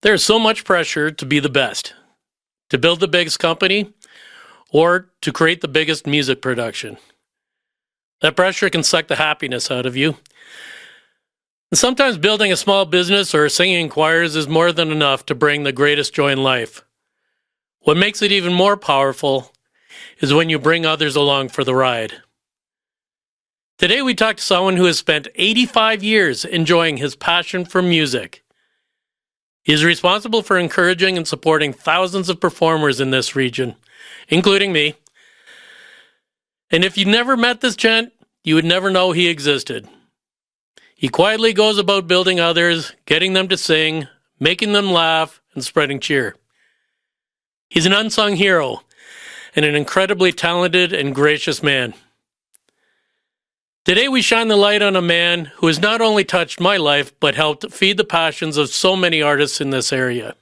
There's so much pressure to be the best, to build the biggest company, or to create the biggest music production. That pressure can suck the happiness out of you. And sometimes building a small business or singing in choirs is more than enough to bring the greatest joy in life. What makes it even more powerful is when you bring others along for the ride. Today we talk to someone who has spent 85 years enjoying his passion for music. He is responsible for encouraging and supporting thousands of performers in this region, including me. And if you never met this gent, you would never know he existed. He quietly goes about building others, getting them to sing, making them laugh, and spreading cheer. He's an unsung hero and an incredibly talented and gracious man. Today we shine the light on a man who has not only touched my life, but helped feed the passions of so many artists in this area.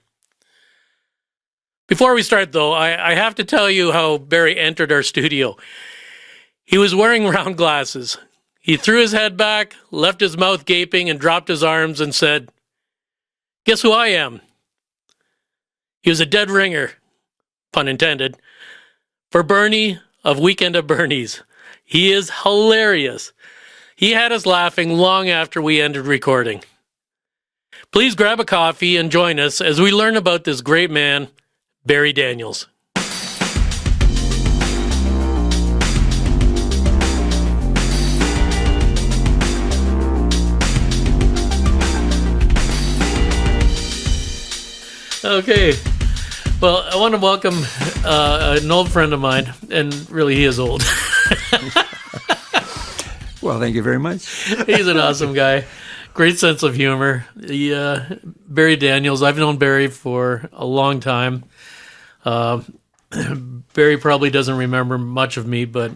Before we start, though, I have to tell you how Barry entered our studio. He was wearing round glasses. He threw his head back, left his mouth gaping, and dropped his arms and said, "Guess who I am?" He was a dead ringer, pun intended, for Bernie of Weekend at Bernie's. He is hilarious. He had us laughing long after we ended recording. Please grab a coffee and join us as we learn about this great man, Barry Daniels. Okay. Well, I want to welcome an old friend of mine, and really he is old. Well, thank you very much. He's an awesome guy. Great sense of humor. Barry Daniels. I've known Barry for a long time. Barry probably doesn't remember much of me, but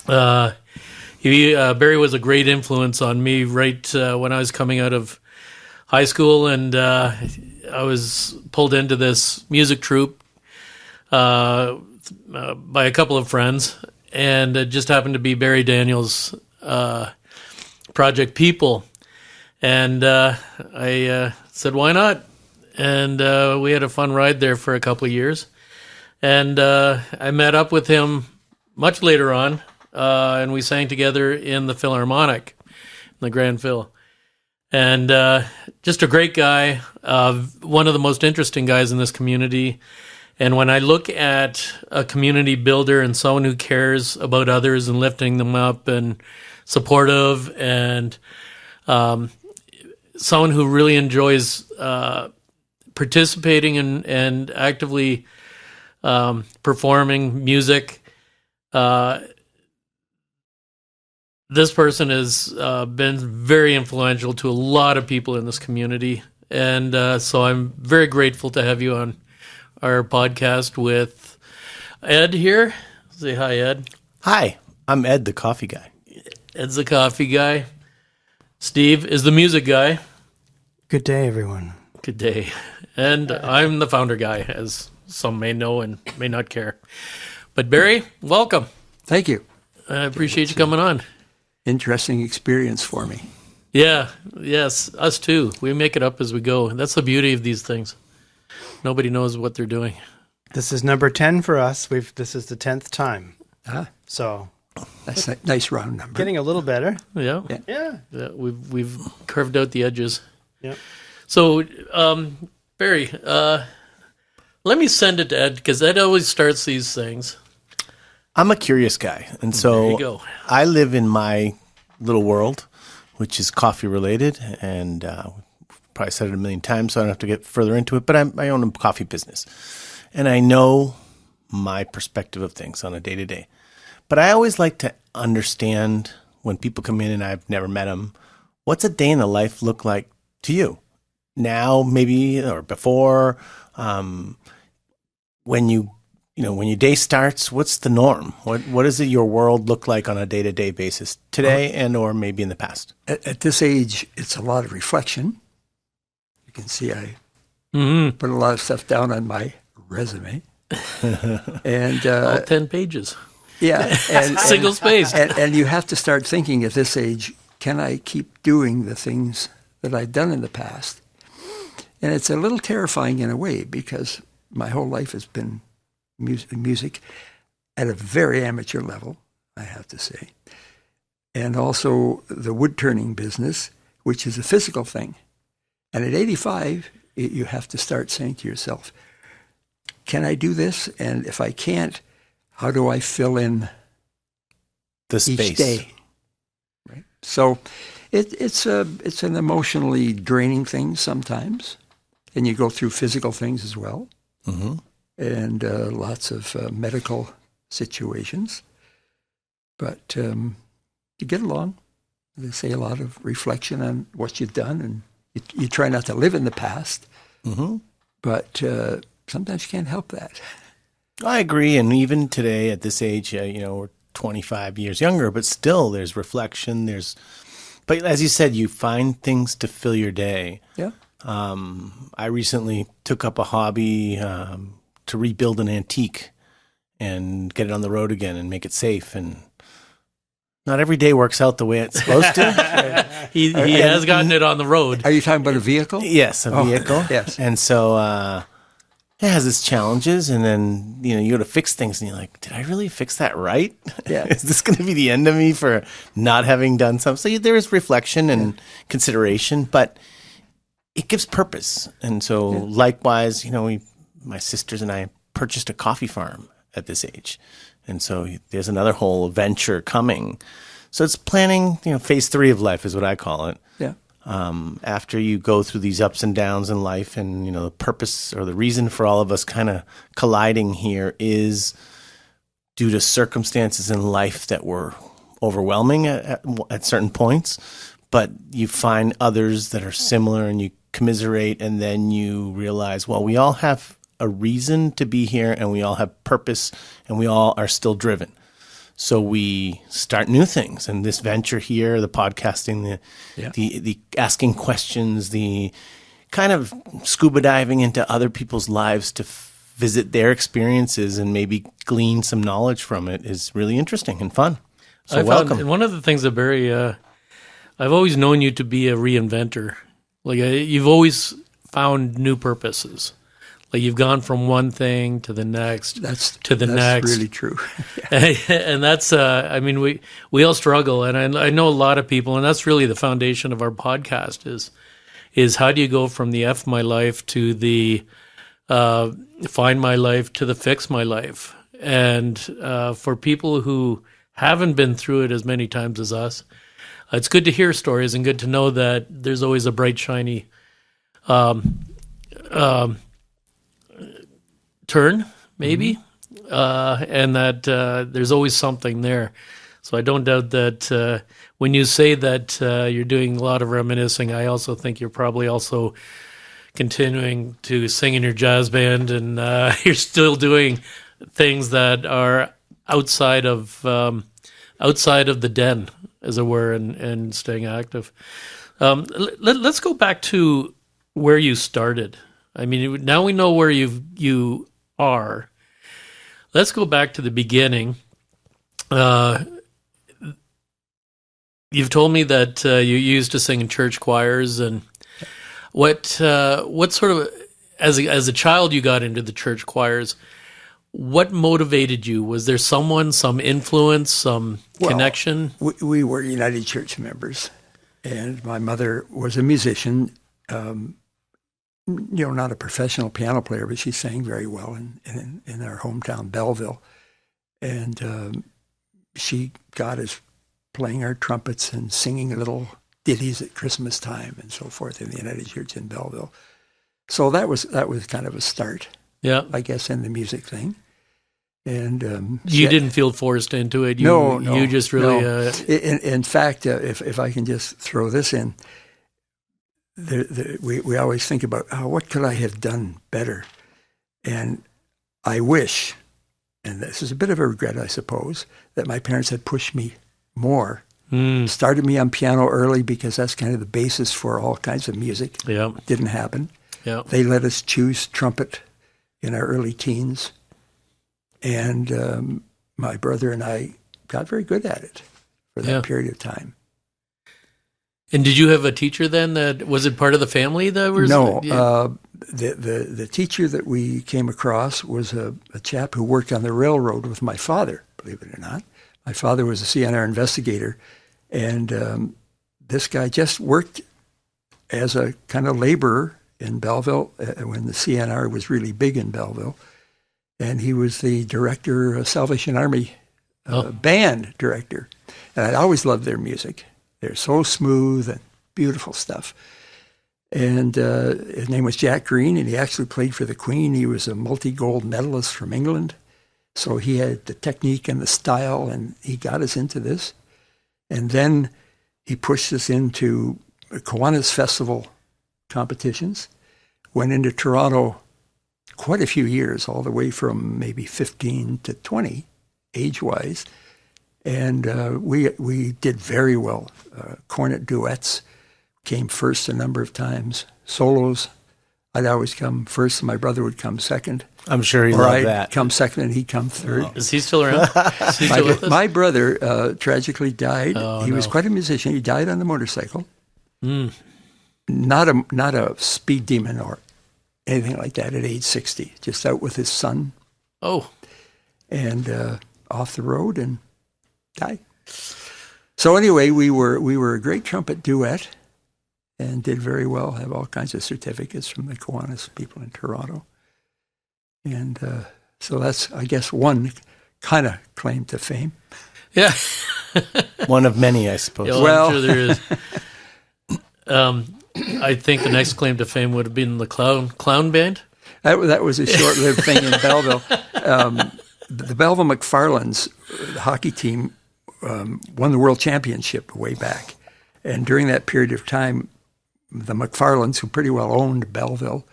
Barry was a great influence on me right when I was coming out of high school, and I was pulled into this music troupe by a couple of friends, and it just happened to be Barry Daniels' Project People. And I said, why not? And we had a fun ride there for a couple of years. And I met up with him much later on, and we sang together in the Philharmonic, in the Grand Phil. And just a great guy, one of the most interesting guys in this community. And when I look at a community builder and someone who cares about others and lifting them up and supportive, and someone who really enjoys participating and actively performing music, this person has been very influential to a lot of people in this community. And so I'm very grateful to have you on our podcast with Ed here. Say hi, Ed. Hi, I'm Ed, the coffee guy. Ed's the coffee guy. Steve is the music guy. Good day, everyone. Good day. And I'm the founder guy, as some may know and may not care. But Barry, welcome. Thank you. I appreciate you coming on. Interesting experience for me. Yeah, yes, us too. We make it up as we go. That's the beauty of these things. Nobody knows what they're doing. This is number 10 for us. This is the 10th time. So That's a nice round number. getting a little better. Yeah. Yeah. We've curved out the edges. Yep. So, Barry, let me send it to Ed, because Ed always starts these things. I'm a curious guy, and There you so go. I live in my little world, which is coffee related, and probably said it a million times, so I don't have to get further into it, but I own a coffee business, and I know my perspective of things on a day-to-day. But I always like to understand when people come in and I've never met them, what's a day in the life look like to you? Now, maybe, or before, when your day starts, what's the norm? What does your world look like on a day-to-day basis today and or maybe in the past? At this age, it's a lot of reflection. You can see I put a lot of stuff down on my resume. And All 10 pages. yeah, and Single spaced. and you have to start thinking at this age, can I keep doing the things that I've done in the past? And it's a little terrifying in a way because my whole life has been music at a very amateur level, I have to say. And also the wood turning business, which is a physical thing. And at 85, you have to start saying to yourself, can I do this? And if I can't, how do I fill in the space each day? Right. So it's an emotionally draining thing sometimes. And you go through physical things as well. Mm-hmm. And lots of medical situations. But you get along. They say a lot of reflection on what you've done, and you try not to live in the past. Mm-hmm. But sometimes you can't help that. I agree. And even today at this age, we're 25 years younger, but still there's reflection. But as you said, you find things to fill your day. Yeah. I recently took up a hobby to rebuild an antique and get it on the road again and make it safe. And not every day works out the way it's supposed to. He has gotten it on the road. Are you talking about a vehicle? Yes, a vehicle. Yes. And so it has its challenges. And then, you go to fix things and you're like, did I really fix that right? Yeah. Is this going to be the end of me for not having done something? So there is reflection and consideration, but it gives purpose. And so likewise, my sisters and I purchased a coffee farm at this age. And so there's another whole venture coming. So it's planning, phase 3 of life is what I call it. Yeah. After you go through these ups and downs in life, and, the purpose or the reason for all of us kind of colliding here is due to circumstances in life that were overwhelming at certain points. But you find others that are similar and you commiserate, and then you realize, well, we all have a reason to be here, and we all have purpose, and we all are still driven. So we start new things, and this venture here, the podcasting, the asking questions, the kind of scuba diving into other people's lives to visit their experiences and maybe glean some knowledge from it is really interesting and fun. So welcome. And one of the things that Barry, I've always known you to be a reinventor. Like you've always found new purposes. Like you've gone from one thing to the next, That's next. Really true. And that's, we all struggle. And I know a lot of people, and that's really the foundation of our podcast is how do you go from the F my life to the find my life to the fix my life. And for people who haven't been through it as many times as us, it's good to hear stories and good to know that there's always a bright, shiny turn, maybe, and that there's always something there. So I don't doubt that when you say that you're doing a lot of reminiscing, I also think you're probably also continuing to sing in your jazz band, and you're still doing things that are outside of the den, as it were, and staying active. Let's go back to where you started. I mean, now we know where you are. Let's go back to the beginning. You've told me that you used to sing in church choirs, and what sort of, as a child, you got into the church choirs. What motivated you? Was there someone, some influence, some connection? We were United Church members, and my mother was a musician. Not a professional piano player, but she sang very well in our hometown, Belleville. And she got us playing our trumpets and singing little ditties at Christmas time and so forth in the United Church in Belleville. So that was kind of a start, I guess, in the music thing. And you didn't feel forced into it. No. You just really. No. In fact, if I can just throw this in. We always think about, what could I have done better? And I wish, and this is a bit of a regret, I suppose, that my parents had pushed me more. Started me on piano early because that's kind of the basis for all kinds of music. Yeah. Didn't happen. Yeah. They let us choose trumpet in our early teens. And my brother and I got very good at it for that period of time. And did you have a teacher then that was it part of the family that was? No, the teacher that we came across was a chap who worked on the railroad with my father, believe it or not. My father was a CNR investigator, and this guy just worked as a kind of laborer in Belleville when the CNR was really big in Belleville. And he was the director, Salvation Army band director. And I always loved their music. They're so smooth and beautiful stuff. And his name was Jack Green, and he actually played for the Queen. He was a multi-gold medalist from England. So he had the technique and the style, and he got us into this. And then he pushed us into Kiwanis Festival competitions, went into Toronto quite a few years, all the way from maybe 15 to 20, age-wise. And we did very well. Cornet duets came first a number of times. Solos, I'd always come first, and my brother would come second. I'm sure he or loved I'd that. come second, and he'd come third. Is he still around? Is he still with us? My brother tragically died. Oh, he was no. quite a musician. He died on the motorcycle. Not a speed demon or anything like that at age 60. Just out with his son Oh, and off the road and died. So anyway, we were a great trumpet duet and did very well. Have all kinds of certificates from the Kiwanis people in Toronto. And so that's, I guess, one kind of claim to fame. yeah. One of many, I suppose. Yeah, Well- I'm sure there is. I think the next claim to fame would have been the clown band. That was a short-lived thing in Belleville. The Belleville McFarlands, the hockey team, won the world championship way back. And during that period of time, the McFarlands, who pretty well owned Belleville,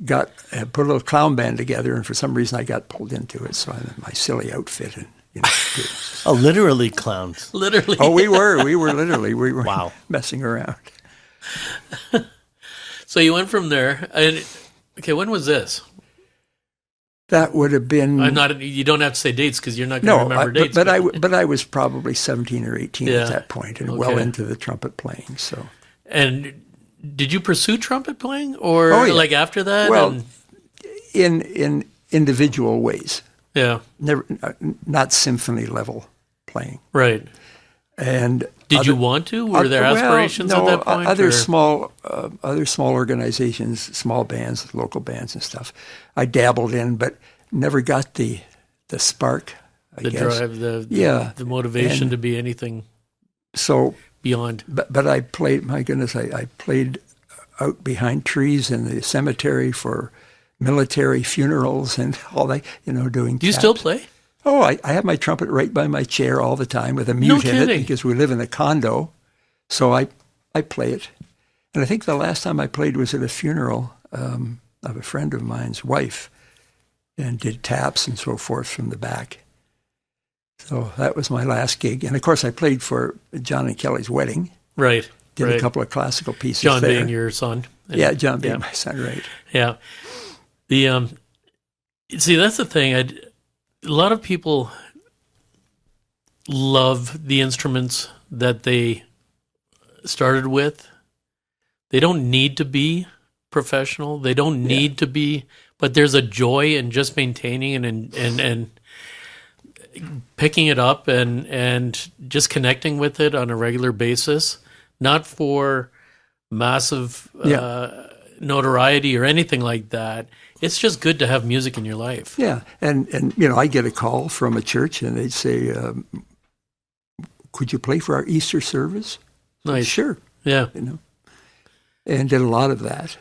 put a little clown band together, and for some reason I got pulled into it. So I had my silly outfit and Oh, literally clowns. Literally. Oh, we were literally Wow. messing around. So you went from there. And, okay, when was this? That would have been I'm not. You don't have to say dates because you're not going to no, remember dates. but I was probably 17 or 18 Yeah. at that point, and well Okay. into the trumpet playing. So And did you pursue trumpet playing, or Oh, yeah. like after that? Well, in individual ways, yeah, never not symphony level playing. right. And Did you want to? Were there well, aspirations no, at that point? Other or- small organizations, small bands, local bands and stuff. I dabbled in, but never got the spark. I the guess. drive, Yeah. the motivation And- to be anything So, beyond. but I played. My goodness, I played out behind trees in the cemetery for military funerals and all that. Doing. Do you taps. still play? Oh, I have my trumpet right by my chair all the time with a mute in it kidding. because we live in a condo. So I play it. And I think the last time I played was at a funeral of a friend of mine's wife and did taps and so forth from the back. So that was my last gig. And of course, I played for John and Kelly's wedding, Right. did right. a couple of classical pieces John there. being your son. And- Yeah, John being yeah. my son, right. Yeah. The see, that's the thing. A lot of people love the instruments that they started with. They don't need to be professional. They don't need to be, but there's a joy in just maintaining and picking it up and just connecting with it on a regular basis, not for massive notoriety or anything like that. It's just good to have music in your life. Yeah, and I get a call from a church, and they'd say, "Could you play for our Easter service?" Nice. Sure, Yeah. and did a lot of that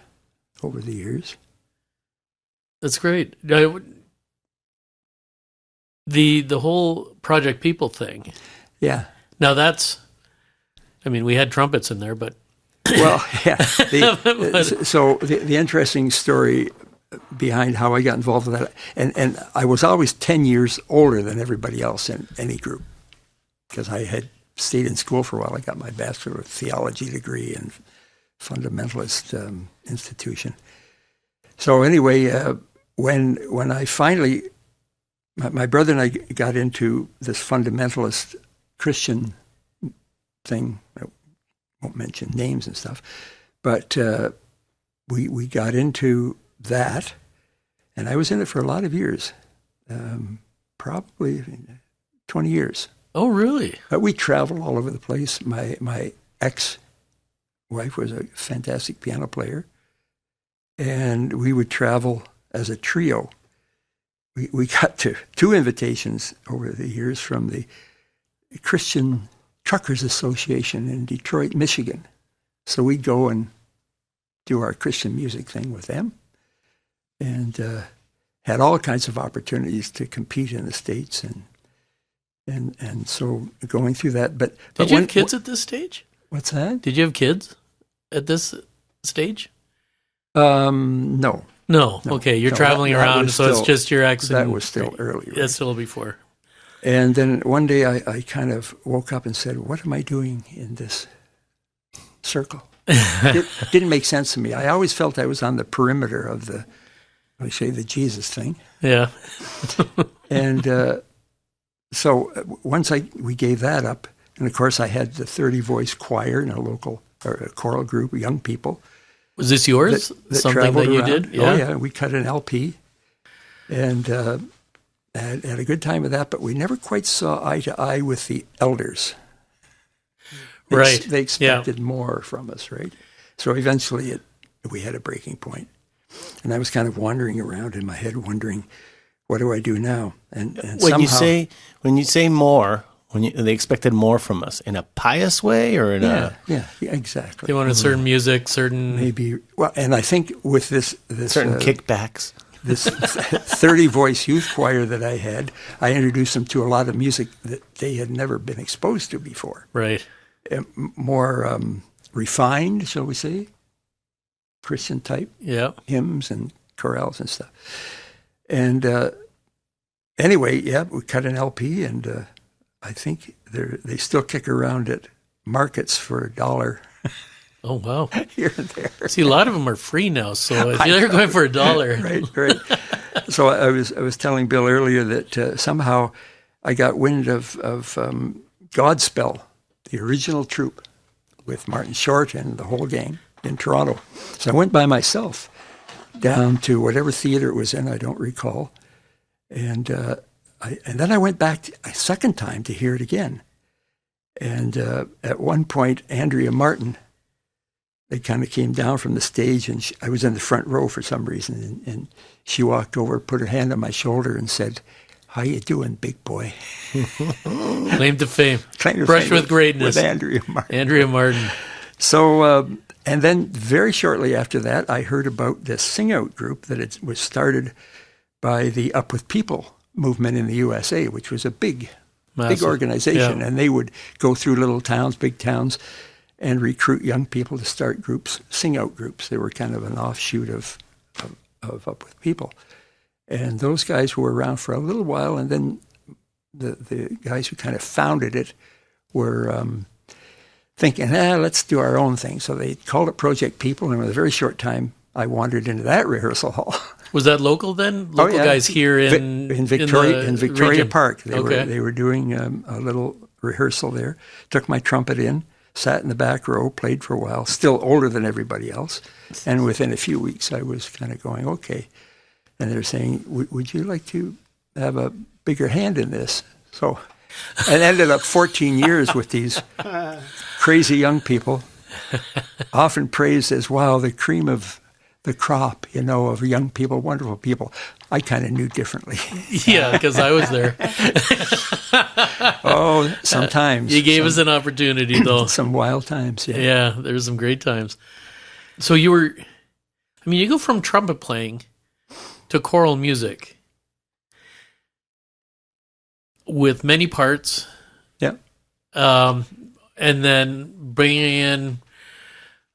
over the years. That's great. The whole Project People thing. Yeah. Now we had trumpets in there, but Well, yeah. So the interesting story behind how I got involved with that, and I was always 10 years older than everybody else in any group because I had stayed in school for a while. I got my Bachelor of Theology degree in fundamentalist institution. So anyway, when I finally, my brother and I got into this fundamentalist Christian thing, won't mention names and stuff, but we got into that, and I was in it for a lot of years, probably 20 years. Oh, really? But we traveled all over the place. My ex-wife was a fantastic piano player, and we would travel as a trio. We got to 2 invitations over the years from the Christian Truckers Association in Detroit, Michigan. So we'd go and do our Christian music thing with them, and had all kinds of opportunities to compete in the States, and so going through that. But Did you have kids at this stage? What's that? Did you have kids at this stage? No. No. Okay, you're traveling that around, was so it's still- just your ex. That and- was still early. Right? That's still before. And then one day I kind of woke up and said, what am I doing in this circle? It didn't make sense to me. I always felt I was on the perimeter of the Jesus thing. Yeah. And so once we gave that up, and of course I had the 30-voice choir in a local or a choral group of young people. Was this yours? That Something traveled that you around. did? Yeah. Oh, yeah. We cut an LP and had a good time with that, but we never quite saw eye to eye with the elders. Right. They expected more from us, right? So eventually we had a breaking point. And I was kind of wandering around in my head, wondering, what do I do now? And When somehow, you say more, they expected more from us in a pious way or in yeah, exactly. They wanted certain music, certain... Maybe, well, and I think with this certain kickbacks. this 30-voice youth choir that I had, I introduced them to a lot of music that they had never been exposed to before. Right. More refined, shall we say, Christian type Yeah. hymns and chorales and stuff. And anyway, yeah, we cut an LP, and I think they still kick around at markets for $1 Oh, wow. here and there. See, a lot of them are free now, so if you're going for $1. Right. So I was telling Bill earlier that somehow I got wind of Godspell, the original troupe, with Martin Short and the whole gang in Toronto. So I went by myself down to whatever theater it was in, I don't recall, and then I went back a second time to hear it again. And at one point, Andrea Martin, they kind of came down from the stage, and I was in the front row for some reason, and she walked over, put her hand on my shoulder, and said, "How you doing, big boy?" Claim to fame. Claim to Brush fame with greatness. with Andrea Martin. Andrea Martin. So, and then very shortly after that, I heard about this sing-out group that it was started by the Up With People movement in the USA, which was a big Massive. organization. Yeah. And they would go through little towns, big towns, and recruit young people to start groups, sing-out groups. They were kind of an offshoot of Up With People. And those guys were around for a little while, and then the guys who kind of founded it were thinking, let's do our own thing. So they called it Project People, and in a very short time, I wandered into that rehearsal hall. Was that local then? Local guys here in Victoria, the in Victoria region? Park. Okay. They were doing a little rehearsal there. Took my trumpet in, sat in the back row, played for a while, still older than everybody else. And within a few weeks, I was kind of going, okay. And they're saying, would you like to have a bigger hand in this? So it ended up 14 years with these crazy young people, often praised as, wow, the cream of the crop, of young people, wonderful people. I kind of knew differently. Yeah, because I was there. Oh, sometimes. You gave us an opportunity, though. Some wild times, yeah. Yeah, there were some great times. So you go from trumpet playing to choral music with many parts. Yeah. And then bringing in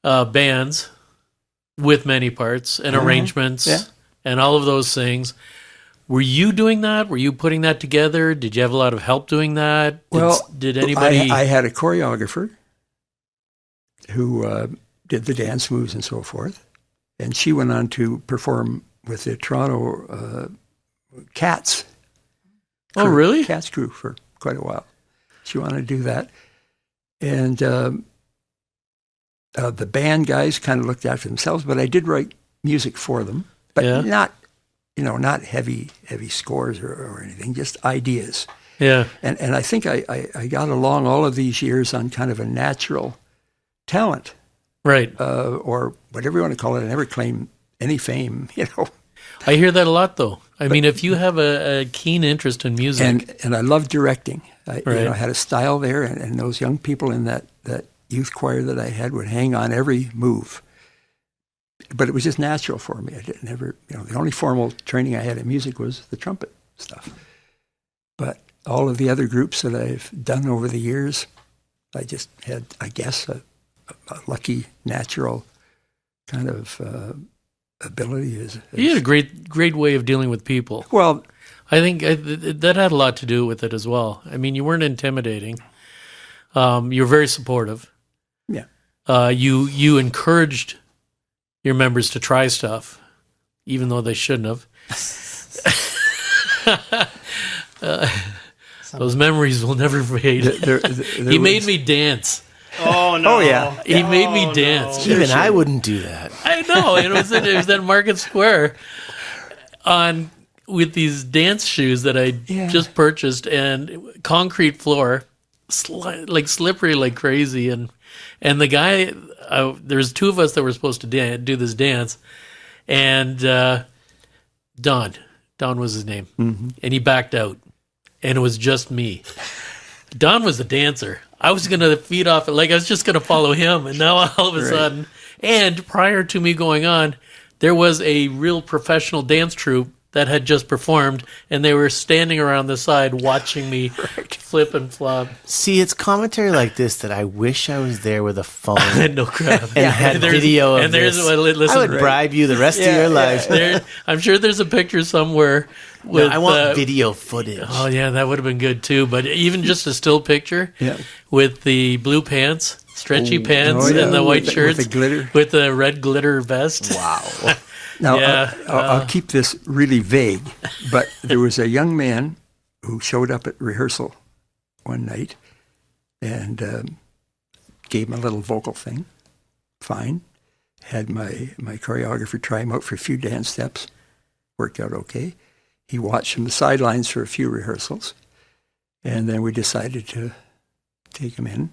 bands with many parts and arrangements and all of those things. Were you doing that? Were you putting that together? Did you have a lot of help doing that? Did anybody... I had a choreographer who did the dance moves and so forth, and she went on to perform with the Toronto Cats. Oh, really? Cats crew for quite a while. She wanted to do that. And The band guys kind of looked after themselves, but I did write music for them, but not heavy scores or anything, just ideas. Yeah. And I think I got along all of these years on kind of a natural talent, Right. or whatever you want to call it. I never claim any fame, I hear that a lot, though. I mean, if you have a keen interest in music. And I love directing. I Right. had a style there, and those young people in that youth choir that I had would hang on every move. But it was just natural for me. I didn't ever, the only formal training I had in music was the trumpet stuff. But all of the other groups that I've done over the years, I just had, I guess, a lucky, natural kind of ability. You had a great way of dealing with people. Well, I think that had a lot to do with it as well. I mean, you weren't intimidating. You were very supportive. yeah. You encouraged your members to try stuff, even though they shouldn't have. Those memories will never fade. He made me dance. Oh no! Oh yeah. He made me dance. Even I wouldn't do that. I know. It was at Market Square with these dance shoes that I just purchased, and concrete floor, like slippery like crazy, and the guy, there's two of us that were supposed to do this dance, and Don was his name, and he backed out, and it was just me. Don was the dancer. I was going to feed off it, like I was just going to follow him, and now all of a sudden, and prior to me going on, there was a real professional dance troupe that had just performed, and they were standing around the side watching me flip and flop. See, it's commentary like this that I wish I was there with a phone No crap. and had video of this. Listen, I would bribe you the rest of your life. I'm sure there's a picture somewhere. With, I want video footage. Oh yeah, that would have been good too. But even just a still picture with the blue pants, stretchy pants, and the white shirts with the glitter, with the red glitter vest. Wow. Now, I'll keep this really vague, but there was a young man who showed up at rehearsal one night and gave him a little vocal thing. Fine. Had my choreographer try him out for a few dance steps. Worked out okay. He watched from the sidelines for a few rehearsals, and then we decided to take him in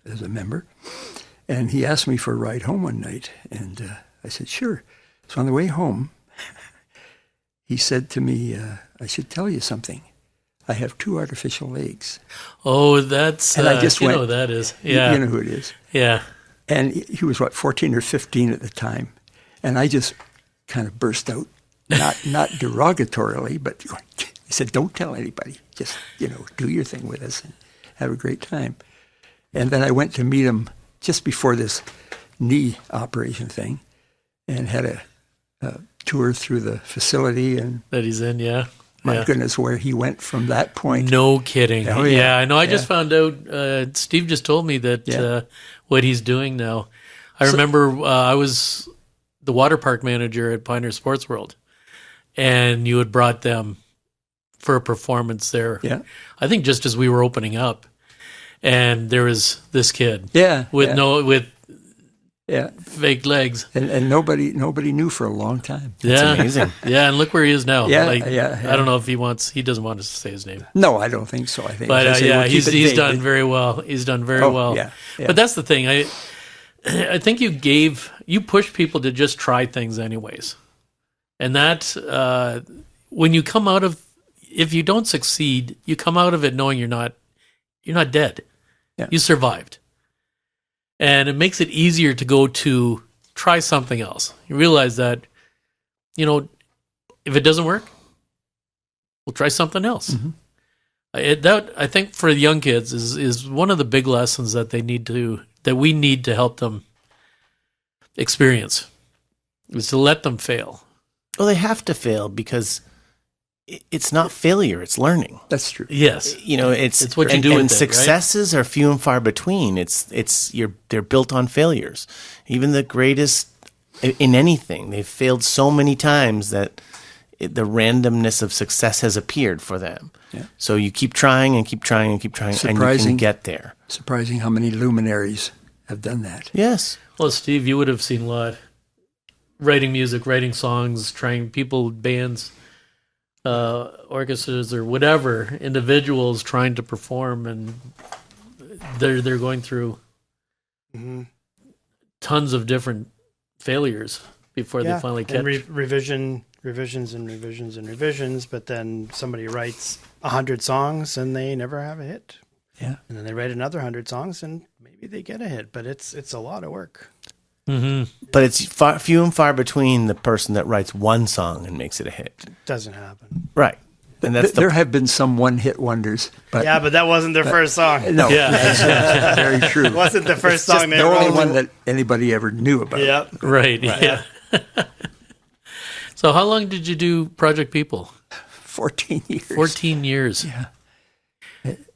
as a member. And he asked me for a ride home one night, and I said, sure. So on the way home, he said to me, I should tell you something. I have 2 artificial legs. Oh, that's, and I just you went, know who that is. Yeah. You know who it is. Yeah. And he was, 14 or 15 at the time. And I just kind of burst out, not derogatorily, but he said, don't tell anybody. Just, do your thing with us and have a great time. And then I went to meet him just before this knee operation thing and had a tour through the facility, and that he's in, my goodness, where he went from that point. No kidding. Oh, I know. I just found out. Steve just told me that what he's doing now. I remember I was the water park manager at Pioneer Sports World, and you had brought them for a performance there. Yeah, I think just as we were opening up, and there was this kid. With fake legs, and nobody knew for a long time. That's amazing. Yeah, and look where he is now. I don't know if he doesn't want us to say his name. No, I don't think so. I think, but he's done very well. He's done very well. Yeah. But that's the thing. I think you push people to just try things anyways, and that when you come out of, if you don't succeed, you come out of it knowing you're not dead. Yeah. You survived. And it makes it easier to go to try something else. You realize that, if it doesn't work, we'll try something else. Mm-hmm. That I think for young kids is one of the big lessons that we need to help them experience, is to let them fail. Well, they have to fail because it's not failure; it's learning. That's true. Yes, it's what you do with and it, successes right? are few and far between. They're built on failures. Even the greatest in anything, they've failed so many times that the randomness of success has appeared for them. Yeah. So you keep trying and keep trying and keep trying, and you can get there. Surprising how many luminaries have done that. Yes. Well, Steve, you would have seen a lot. Writing music, writing songs, trying people, bands, orchestras, or whatever, individuals trying to perform, and they're going through tons of different failures before they finally catch. And revisions, but then somebody writes 100 songs and they never have a hit. Yeah. And then they write another 100 songs and maybe they get a hit, but it's a lot of work. But it's few and far between the person that writes one song and makes it a hit. Doesn't happen. Right. And that's There have been some one-hit wonders, but Yeah, but that wasn't their first song. no, Yeah. that's very true. It wasn't the first song they the wrote. only one that anybody ever knew about. Yep. Right. Yeah. So how long did you do Project People? 14 years. 14 years. Yeah.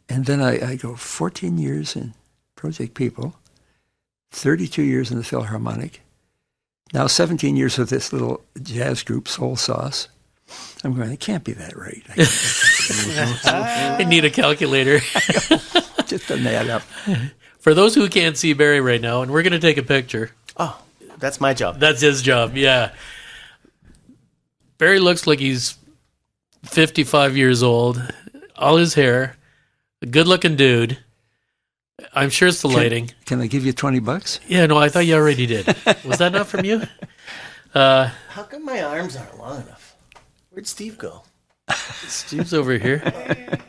And then I go 14 years in Project People, 32 years in the Philharmonic, now 17 years with this little jazz group, Soul Sauce. I'm going, it can't be that right. I need a calculator. Just doesn't add up. For those who can't see Barry right now, and we're going to take a picture. Oh, that's my job. That's his job, yeah. Barry looks like he's 55 years old, all his hair, a good-looking dude. I'm sure it's the lighting. Can I give you $20? Yeah, no, I thought you already did. Was that not from you? How come my arms aren't long enough? Where'd Steve go? Steve's over here.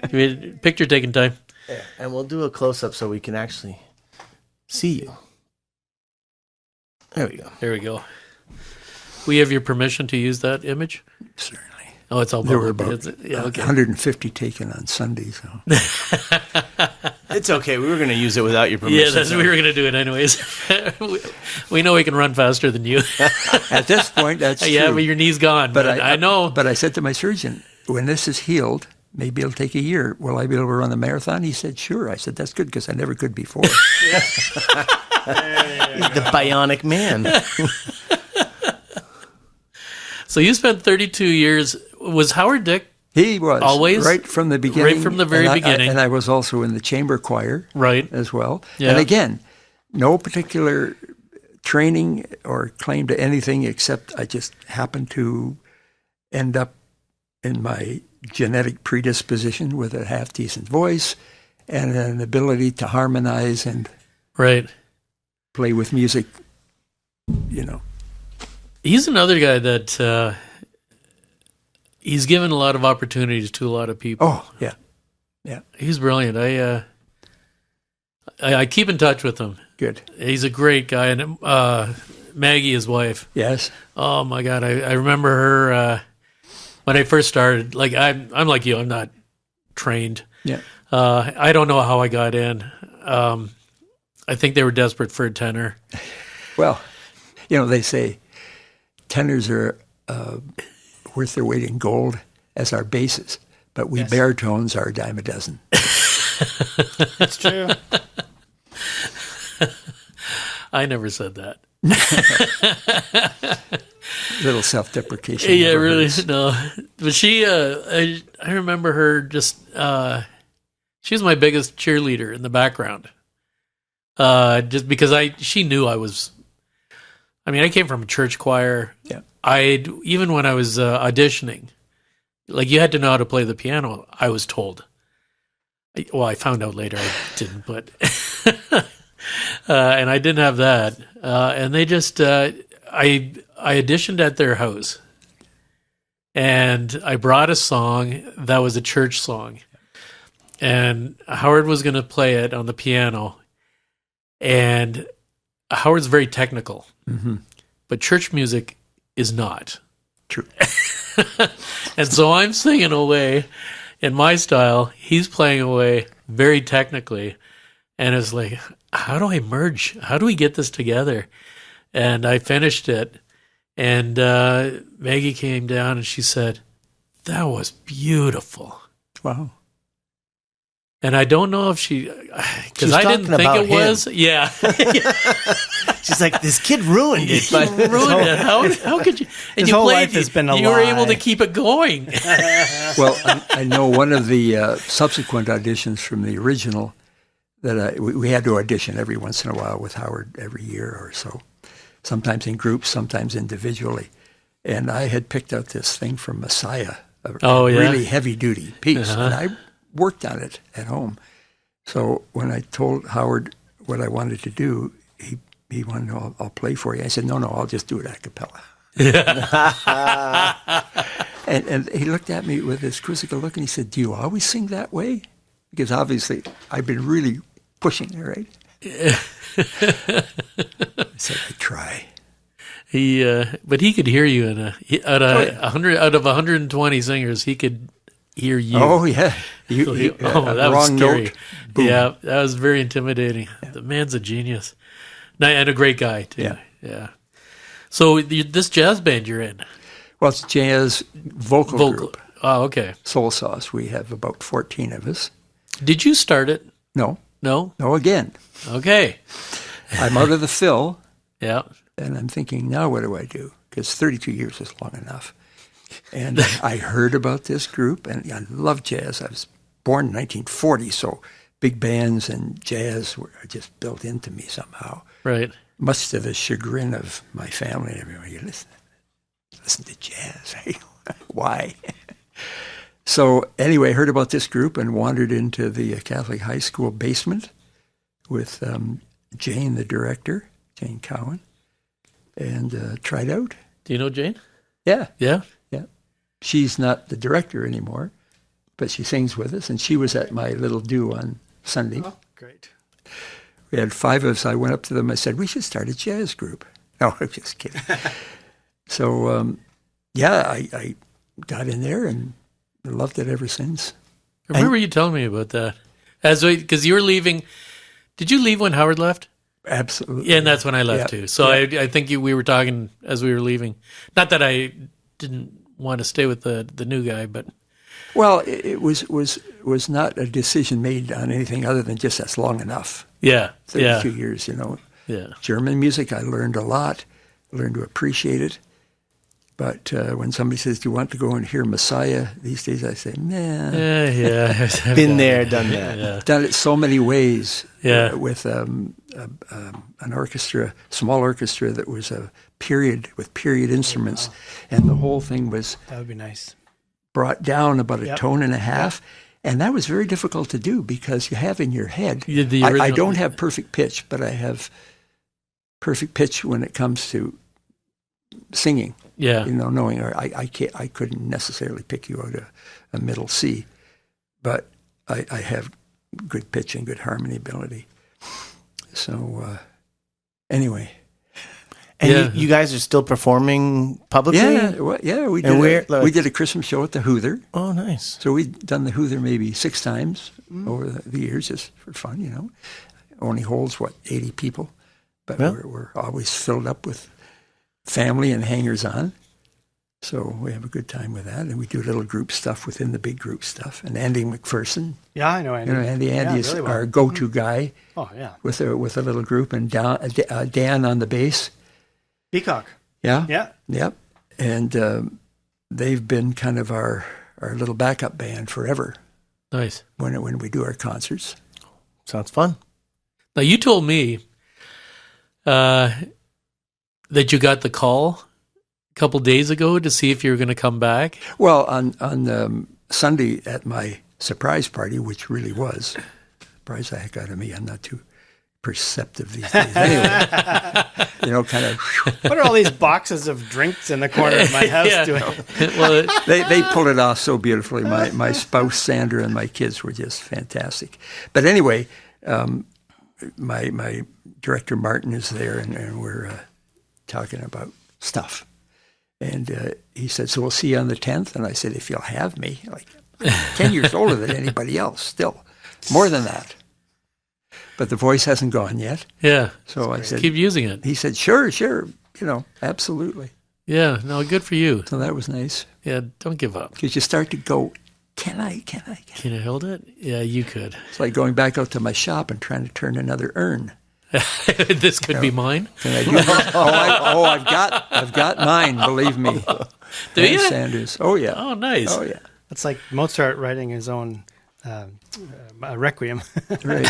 Give me a picture taking time. There. And we'll do a close-up so we can actually see you. There we go. There we go. We have your permission to use that image? Certainly. Oh, it's all There were public. about Yeah, okay. 150 taken on Sunday. So. It's okay. We were going to use it without your permission. Yeah, that's we were going to do it anyways. we know we can run faster than you. At this point, that's Yeah, true. but your knee's gone. But I know. But I said to my surgeon, when this is healed, maybe it'll take a year. Will I be able to run a marathon? He said, sure. I said, that's good because I never could before. He's the bionic man. So you spent 32 years. Was Howard Dick? He was. Always? Right from the beginning. Right from the very beginning. And I was also in the chamber choir Right. as well. Yeah. And again, no particular training or claim to anything except I just happened to end up in my genetic predisposition with a half-decent voice and an ability to harmonize and Right. play with music, you know. He's another guy that he's given a lot of opportunities to a lot of people. Oh, yeah. Yeah, He's brilliant. I keep in touch with him. good. He's a great guy. And Maggie, his wife. Yes. Oh my God, I remember her when I first started. Like I'm like you. I'm not trained. Yeah. I don't know how I got in. I think they were desperate for a tenor. Well, you know, they say tenors are worth their weight in gold as our basses, but we baritones are a dime a dozen. That's true. I never said that. Little self-deprecation. Yeah, never really. hurts. No, but she. I remember her just. She was my biggest cheerleader in the background. Just because she knew I was. I mean, I came from a church choir. Yeah. Even when I was auditioning, like you had to know how to play the piano. I was told. Well, I found out later I didn't, but and I didn't have that. And they just I auditioned at their house, and I brought a song that was a church song, and Howard was going to play it on the piano, and Howard's very technical, but church music is not. True. And so I'm singing away in my style. He's playing away very technically. And it's like, how do I merge? How do we get this together? And I finished it. And Maggie came down and she said, that was beautiful. Wow. And I don't know if because She's I didn't talking think about it was. Yeah. She's like, this kid ruined it. But Ruined it. How could you? And His you whole played, life has been a you were able to lie. keep it going. Well, I know one of the subsequent auditions from the original, that we had to audition every once in a while with Howard every year or so, sometimes in groups, sometimes individually. And I had picked out this thing from Messiah, a really heavy-duty piece, and I worked on it at home. So when I told Howard what I wanted to do, he wanted to know, I'll play for you. I said, no, I'll just do it a cappella. And he looked at me with this quizzical look, and he said, do you always sing that way? Because obviously I've been really pushing it, right? I said, I try. But he could hear you out of 120 singers, he could hear you. Oh yeah, that was scary. Note, yeah, that was very intimidating. Yeah. The man's a genius, and a great guy too. Yeah. So this jazz band you're in? Well, it's a jazz vocal group. Oh, okay. Soul Sauce. We have about 14 of us. Did you start it? No. No Again. Okay. I'm out of the fill. Yeah. And I'm thinking, now what do I do? Because 32 years is long enough. And I heard about this group, and I love jazz. I was born in 1940, so big bands and jazz were just built into me somehow. Right. Much to the chagrin of my family and everybody. Listen to jazz. Why? So anyway, heard about this group and wandered into the Catholic high school basement with Jane, the director, Jane Cowan, and tried out. Do you know Jane? Yeah. Yeah? Yeah. She's not the director anymore, but she sings with us, and she was at my little do on Sunday. Oh, great. We had 5 of us. I went up to them. I said, we should start a jazz group. No, I'm just kidding. So, I got in there and loved it ever since. I remember you telling me about that. Because you were leaving. Did you leave when Howard left? Absolutely. Yeah, and that's when I left too. So I think we were talking as we were leaving. Not that I didn't want to stay with the new guy, but well, it was not a decision made on anything other than just that's long enough. Yeah, 32 years, Yeah. German music, I learned a lot. Learned to appreciate it. But when somebody says, do you want to go and hear Messiah? These days I say, nah. Yeah. Been there, done that. Yeah. Done it so many ways. Yeah. With an orchestra, small orchestra that was a period with period instruments. And the whole thing was That would be nice. brought down about a tone and a half. And that was very difficult to do because you have in your head, I don't have perfect pitch, but I have perfect pitch when it comes to singing. Yeah. Knowing I couldn't necessarily pick you out a middle C, but I have good pitch and good harmony ability. So anyway. And you guys are still performing publicly? We did a Christmas show at the Hoother. Oh, nice. So we've done the Hoother maybe 6 times over the years just for fun, Only holds, 80 people. But we're always filled up with family and hangers-on. So we have a good time with that. And we do little group stuff within the big group stuff. And Andy McPherson. Yeah, I know Andy. Andy is really our go-to guy. Oh, yeah. With a little group. And Dan on the bass. Peacock. Yeah. Yeah. Yep. And they've been kind of our little backup band forever. Nice. When we do our concerts. Sounds fun. Now, you told me that you got the call a couple days ago to see if you were going to come back. Well, on Sunday at my surprise party, which really was, surprised the heck out of me. I'm not too perceptive these days. Anyway, kind of. What are all these boxes of drinks in the corner of my house doing? Well, they pulled it off so beautifully. My spouse, Sandra, and my kids were just fantastic. But anyway, my director, Martin, is there, and we're talking about stuff. And he said, so we'll see you on the 10th. And I said, if you'll have me, 10 years older than anybody else, still. More than that. But the voice hasn't gone yet. Yeah. So I said, keep using it. He said, sure, absolutely. Yeah, no, good for you. So that was nice. Yeah, don't give up. Because you start to go, can I? Can I hold it? Yeah, you could. It's like going back out to my shop and trying to turn another urn. This could be mine. Can I do this? I've got mine, believe me. Do you? Sanders. Oh, yeah. Oh, nice. Oh, yeah. It's like Mozart writing his own a requiem. Right.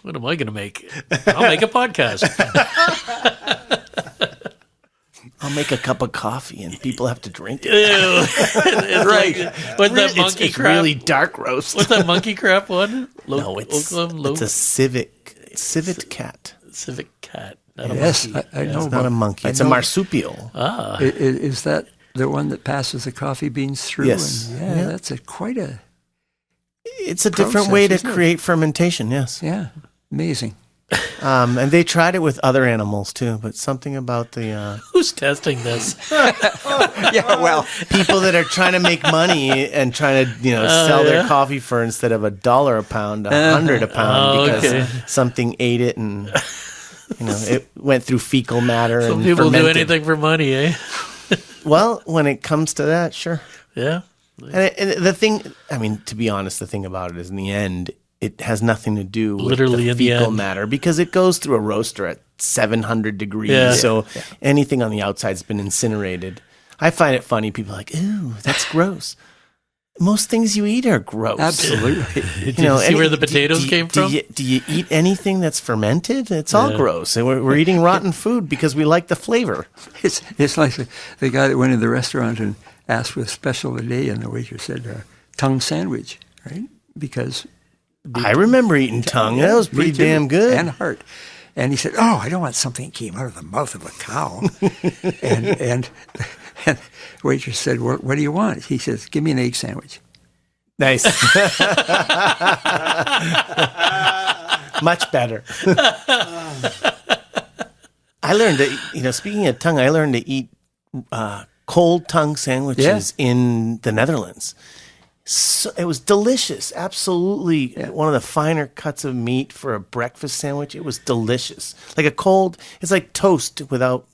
What am I going to make? I'll make a podcast. I'll make a cup of coffee and people have to drink it. Ew. It's Right. like, what's that monkey It's crap? really dark roast. What's that monkey crap one? No, it's a civet cat. civic cat. Not Yes, a monkey. I know. It's not a monkey. It's a marsupial. Is that the one that passes the coffee beans through? Yes. And Yeah. that's quite a, It's a different way to isn't it? create fermentation. Yes. amazing. And they tried it with other animals too, but something about the Who's testing this? Yeah, well, people that are trying to make money and trying to sell their coffee for, instead of $1 a pound, $100 a pound, because okay. something ate it and it went through fecal matter. Some and people do fermented. anything for money, eh? Well, when it comes to that, sure. Yeah. And the thing, I mean, to be honest, the thing about it is, in the end, it has nothing to do with Literally the in the fecal end. matter, because it goes through a roaster at 700 degrees. Yeah. So anything on the outside's been incinerated. I find it funny. People are like, "Ooh, that's gross." Most things you eat are gross. absolutely. Did you see where the potatoes came from? Do you eat anything that's fermented? It's all gross. And we're eating rotten food because we like the flavor. It's like the guy that went in the restaurant and asked for a special today, and the waiter said, tongue sandwich, right? Because I remember eeting tongue. That was me pretty too, damn good. and heart. And he said, "Oh, I don't want something that came out of the mouth of a cow." and the waitress said, "What do you want?" He says, "Give me an egg sandwich." Nice. Much better. I learned to, speaking of tongue, I learned to eat cold tongue sandwiches in the Netherlands. So, it was delicious. Absolutely one of the finer cuts of meat for a breakfast sandwich. It was delicious. Like it's like toast without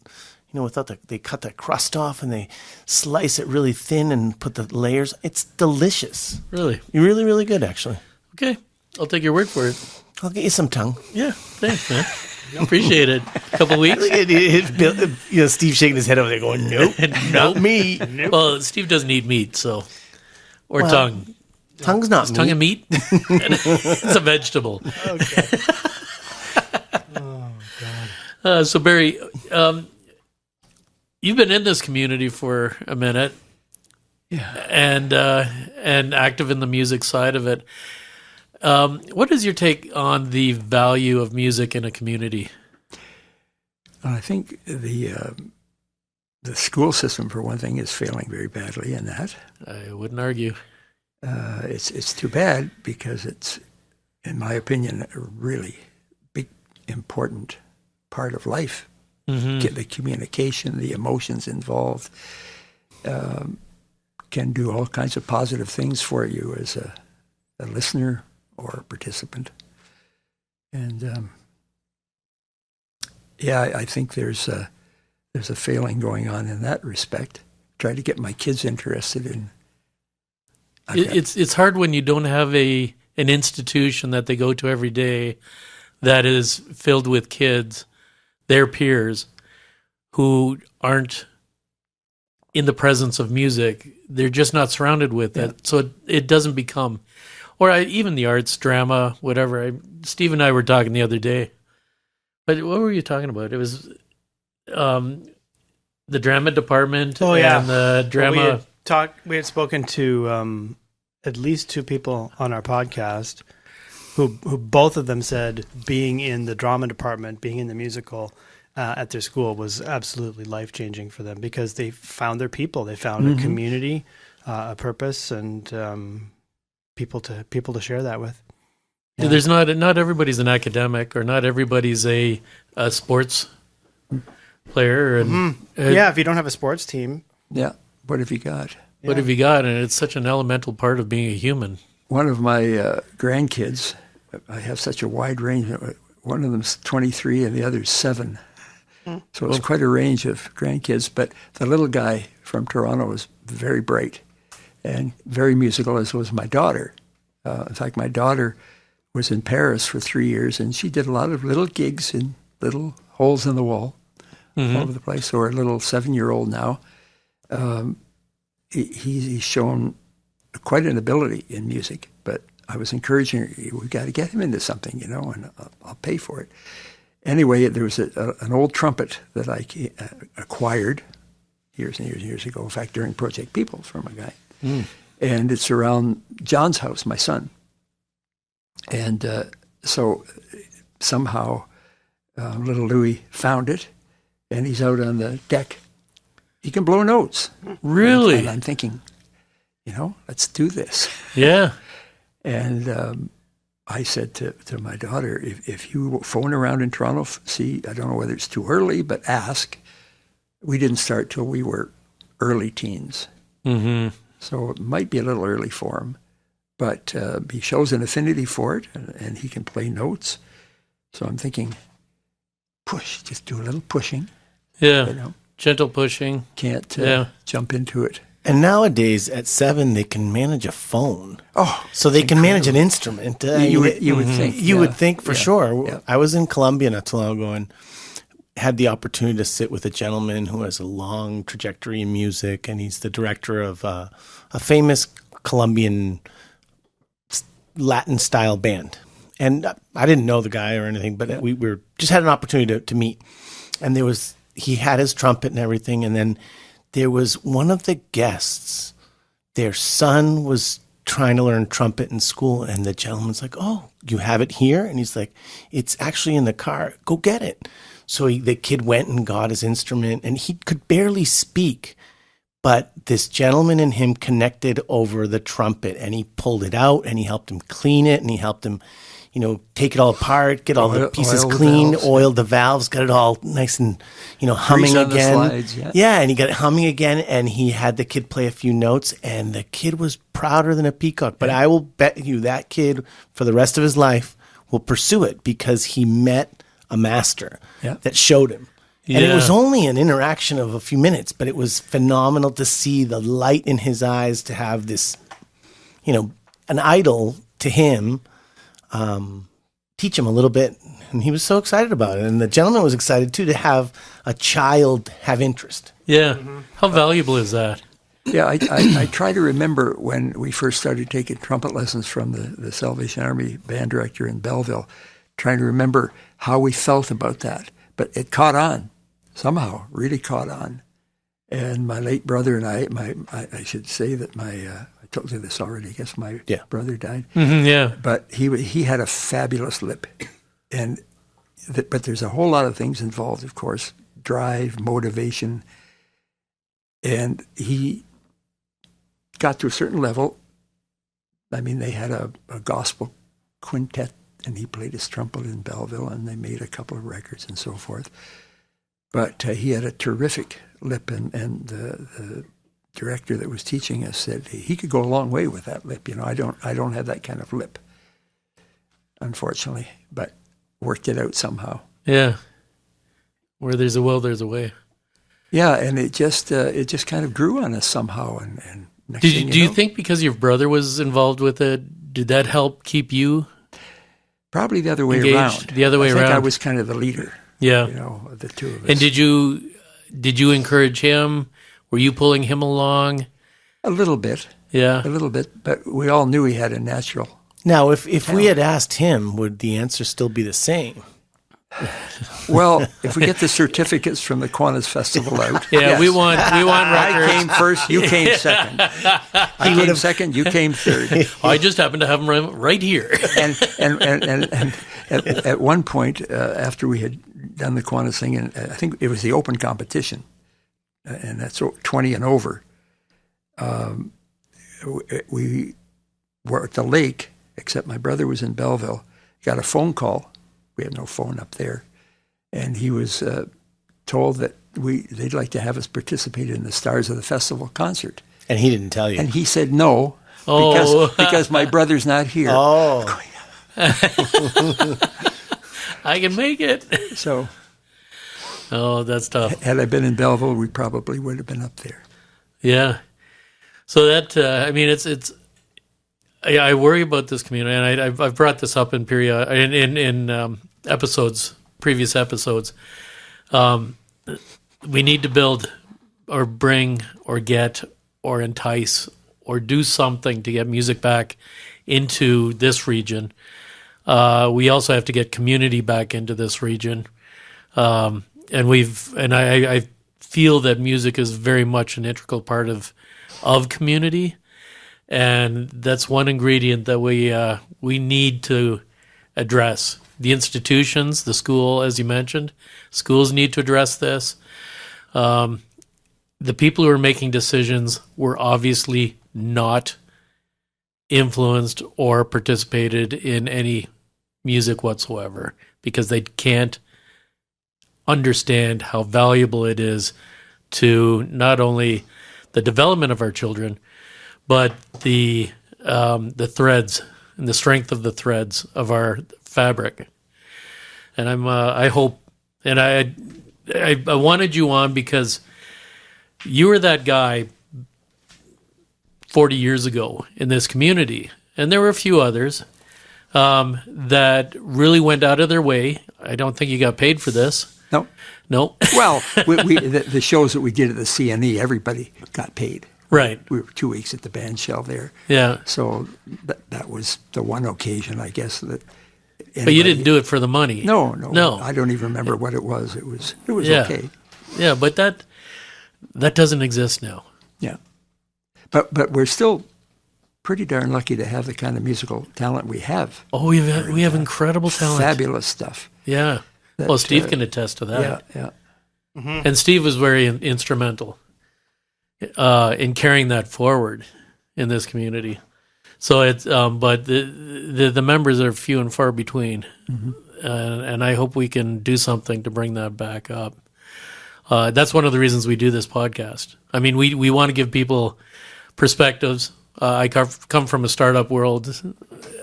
they cut the crust off and they slice it really thin and put the layers. It's delicious. Really? Really, really good, actually. Okay. I'll take your word for it. I'll get you some tongue. Yeah. Thanks, man. Appreciate it. A couple weeks. Steve shaking his head over there going, nope, not me. Well, Steve doesn't eat meat, so. Or tongue. Tongue's not meat. Tongue and meat? It's a vegetable. Okay. So, Barry, you've been in this community for a minute. Yeah. And active in the music side of it. What is your take on the value of music in a community? Well, I think the school system, for one thing, is failing very badly in that. I wouldn't argue. It's too bad, because it's, in my opinion, a really big, important part of life. Get the communication, the emotions involved, can do all kinds of positive things for you as a listener or a participant. And I think there's a failing going on in that respect. Try to get my kids interested in. It's hard when you don't have an institution that they go to every day that is filled with kids, their peers, who aren't in the presence of music. They're just not surrounded with it. So it doesn't become, even the arts, drama, whatever. Steve and I were talking the other day. But what were you talking about? It was the drama department and the drama. We had spoken to at least two people on our podcast who both of them said being in the drama department, being in the musical at their school was absolutely life-changing for them, because they found their people. They found a community, a purpose, and people to share that with. Yeah. There's not everybody's an academic, or not everybody's a sports player. And if you don't have a sports team. Yeah, what have you got? What have you got? And it's such an elemental part of being a human. One of my grandkids, I have such a wide range. One of them's 23 and the other's 7. So it's quite a range of grandkids. But the little guy from Toronto was very bright and very musical, as was my daughter. In fact, my daughter was in Paris for 3 years, and she did a lot of little gigs in little holes in the wall all over the place. So our little 7-year-old now, he's shown quite an ability in music, but I was encouraging her, we've got to get him into something, and I'll pay for it. Anyway, there was an old trumpet that I acquired years and years and years ago, in fact, during Project People from a guy. And it's around John's house, my son. And so somehow little Louis found it, and he's out on the deck. He can blow notes. Really? And I'm thinking, let's do this. Yeah. And I said to my daughter, if you phone around in Toronto, see, I don't know whether it's too early, but ask. We didn't start till we were early teens. Mm-hmm. So it might be a little early for him. But he shows an affinity for it, and he can play notes. So I'm thinking, just do a little pushing. Yeah. Gentle pushing. Can't jump into it. And nowadays, at 7, they can manage a phone. Oh, so they can manage an instrument. You would think. You would think for sure. Yeah. I was in Colombia not too long ago and had the opportunity to sit with a gentleman who has a long trajectory in music, and he's the director of a famous Colombian Latin-style band. And I didn't know the guy or anything, but we were just had an opportunity to meet. And he had his trumpet and everything, and then there was one of the guests, their son was trying to learn trumpet in school, and the gentleman's like, "Oh, you have it here?" And he's like, "It's actually in the car. Go get it." So the kid went and got his instrument, and he could barely speak. But this gentleman and him connected over the trumpet, and he pulled it out, and he helped him clean it, and he helped him, take it all apart, get all the pieces clean, oil the valves, got it all nice and, humming again. The slides, yeah, and he got it humming again, and he had the kid play a few notes, and the kid was prouder than a peacock. But I will bet you that kid, for the rest of his life, will pursue it because he met a master that showed him. And it was only an interaction of a few minutes, but it was phenomenal to see the light in his eyes, to have this, an idol to him, teach him a little bit. And he was so excited about it. And the gentleman was excited, too, to have a child have interest. Yeah. How valuable is that? Yeah, I try to remember when we first started taking trumpet lessons from the Salvation Army band director in Belleville, trying to remember how we felt about that. But it caught on. Somehow, really caught on. And my late brother and I should say that I told you this already, I guess my brother died. Mm-hmm, yeah. But he had a fabulous lip. But there's a whole lot of things involved, of course, drive, motivation. And he got to a certain level. I mean, they had a gospel quintet, and he played his trumpet in Belleville, and they made a couple of records and so forth. But he had a terrific lip, and the director that was teaching us said he could go a long way with that lip. I don't have that kind of lip, unfortunately, but worked it out somehow. Yeah. Where there's a will, there's a way. Yeah, and it just kind of grew on us somehow. And next do thing you think because your brother was involved with it, did that help keep you? Probably the other way engaged? around. The other way I around. think I was kind of the leader. Yeah. Of the two of us. And did you encourage him? Were you pulling him along? A little bit. Yeah. A little bit, but we all knew he had a natural. Now, if we had asked him, would the answer still be the same? Well, if we get the certificates from the Kiwanis Festival out. Yeah, yes. we want records. I came first, you came second. I came second, you came third. I just happened to have them right here. And at one point, after we had done the Kiwanis thing, and I think it was the open competition, and that's 20 and over, we were at the lake, except my brother was in Belleville, got a phone call. We had no phone up there. And he was told that they'd like to have us participate in the Stars of the Festival concert. And he didn't tell you. And he said no, because my brother's not here. Oh. I can make it. So. Oh, that's tough. Had I been in Belleville, we probably would have been up there. Yeah. So that, I worry about this community, and I've brought this up in episodes, previous episodes. We need to build or bring or get or entice or do something to get music back into this region. We also have to get community back into this region. And I feel that music is very much an integral part of community. And that's one ingredient that we need to address. The institutions, the school, as you mentioned, schools need to address this. The people who are making decisions were obviously not influenced or participated in any music whatsoever, because they can't understand how valuable it is to not only the development of our children, but the threads and the strength of the threads of our fabric. And I hope, and I wanted you on because you were that guy 40 years ago in this community, and there were a few others that really went out of their way. I don't think you got paid for this. No. Well, the shows that we did at the CNE, everybody got paid. Right. We were 2 weeks at the band shell there. Yeah. So that was the one occasion, I guess, that. But you didn't do it for the money. No. I don't even remember what it was. It was okay. Yeah, but that doesn't exist now. Yeah. But we're still pretty darn lucky to have the kind of musical talent we have. Oh, we have incredible talent. Fabulous stuff. Yeah. Well, Steve can attest to that. Yeah. Mm-hmm. And Steve was very instrumental in carrying that forward in this community. So it's, but the members are few and far between, and I hope we can do something to bring that back up. That's one of the reasons we do this podcast. I mean, we want to give people perspectives. I come from a startup world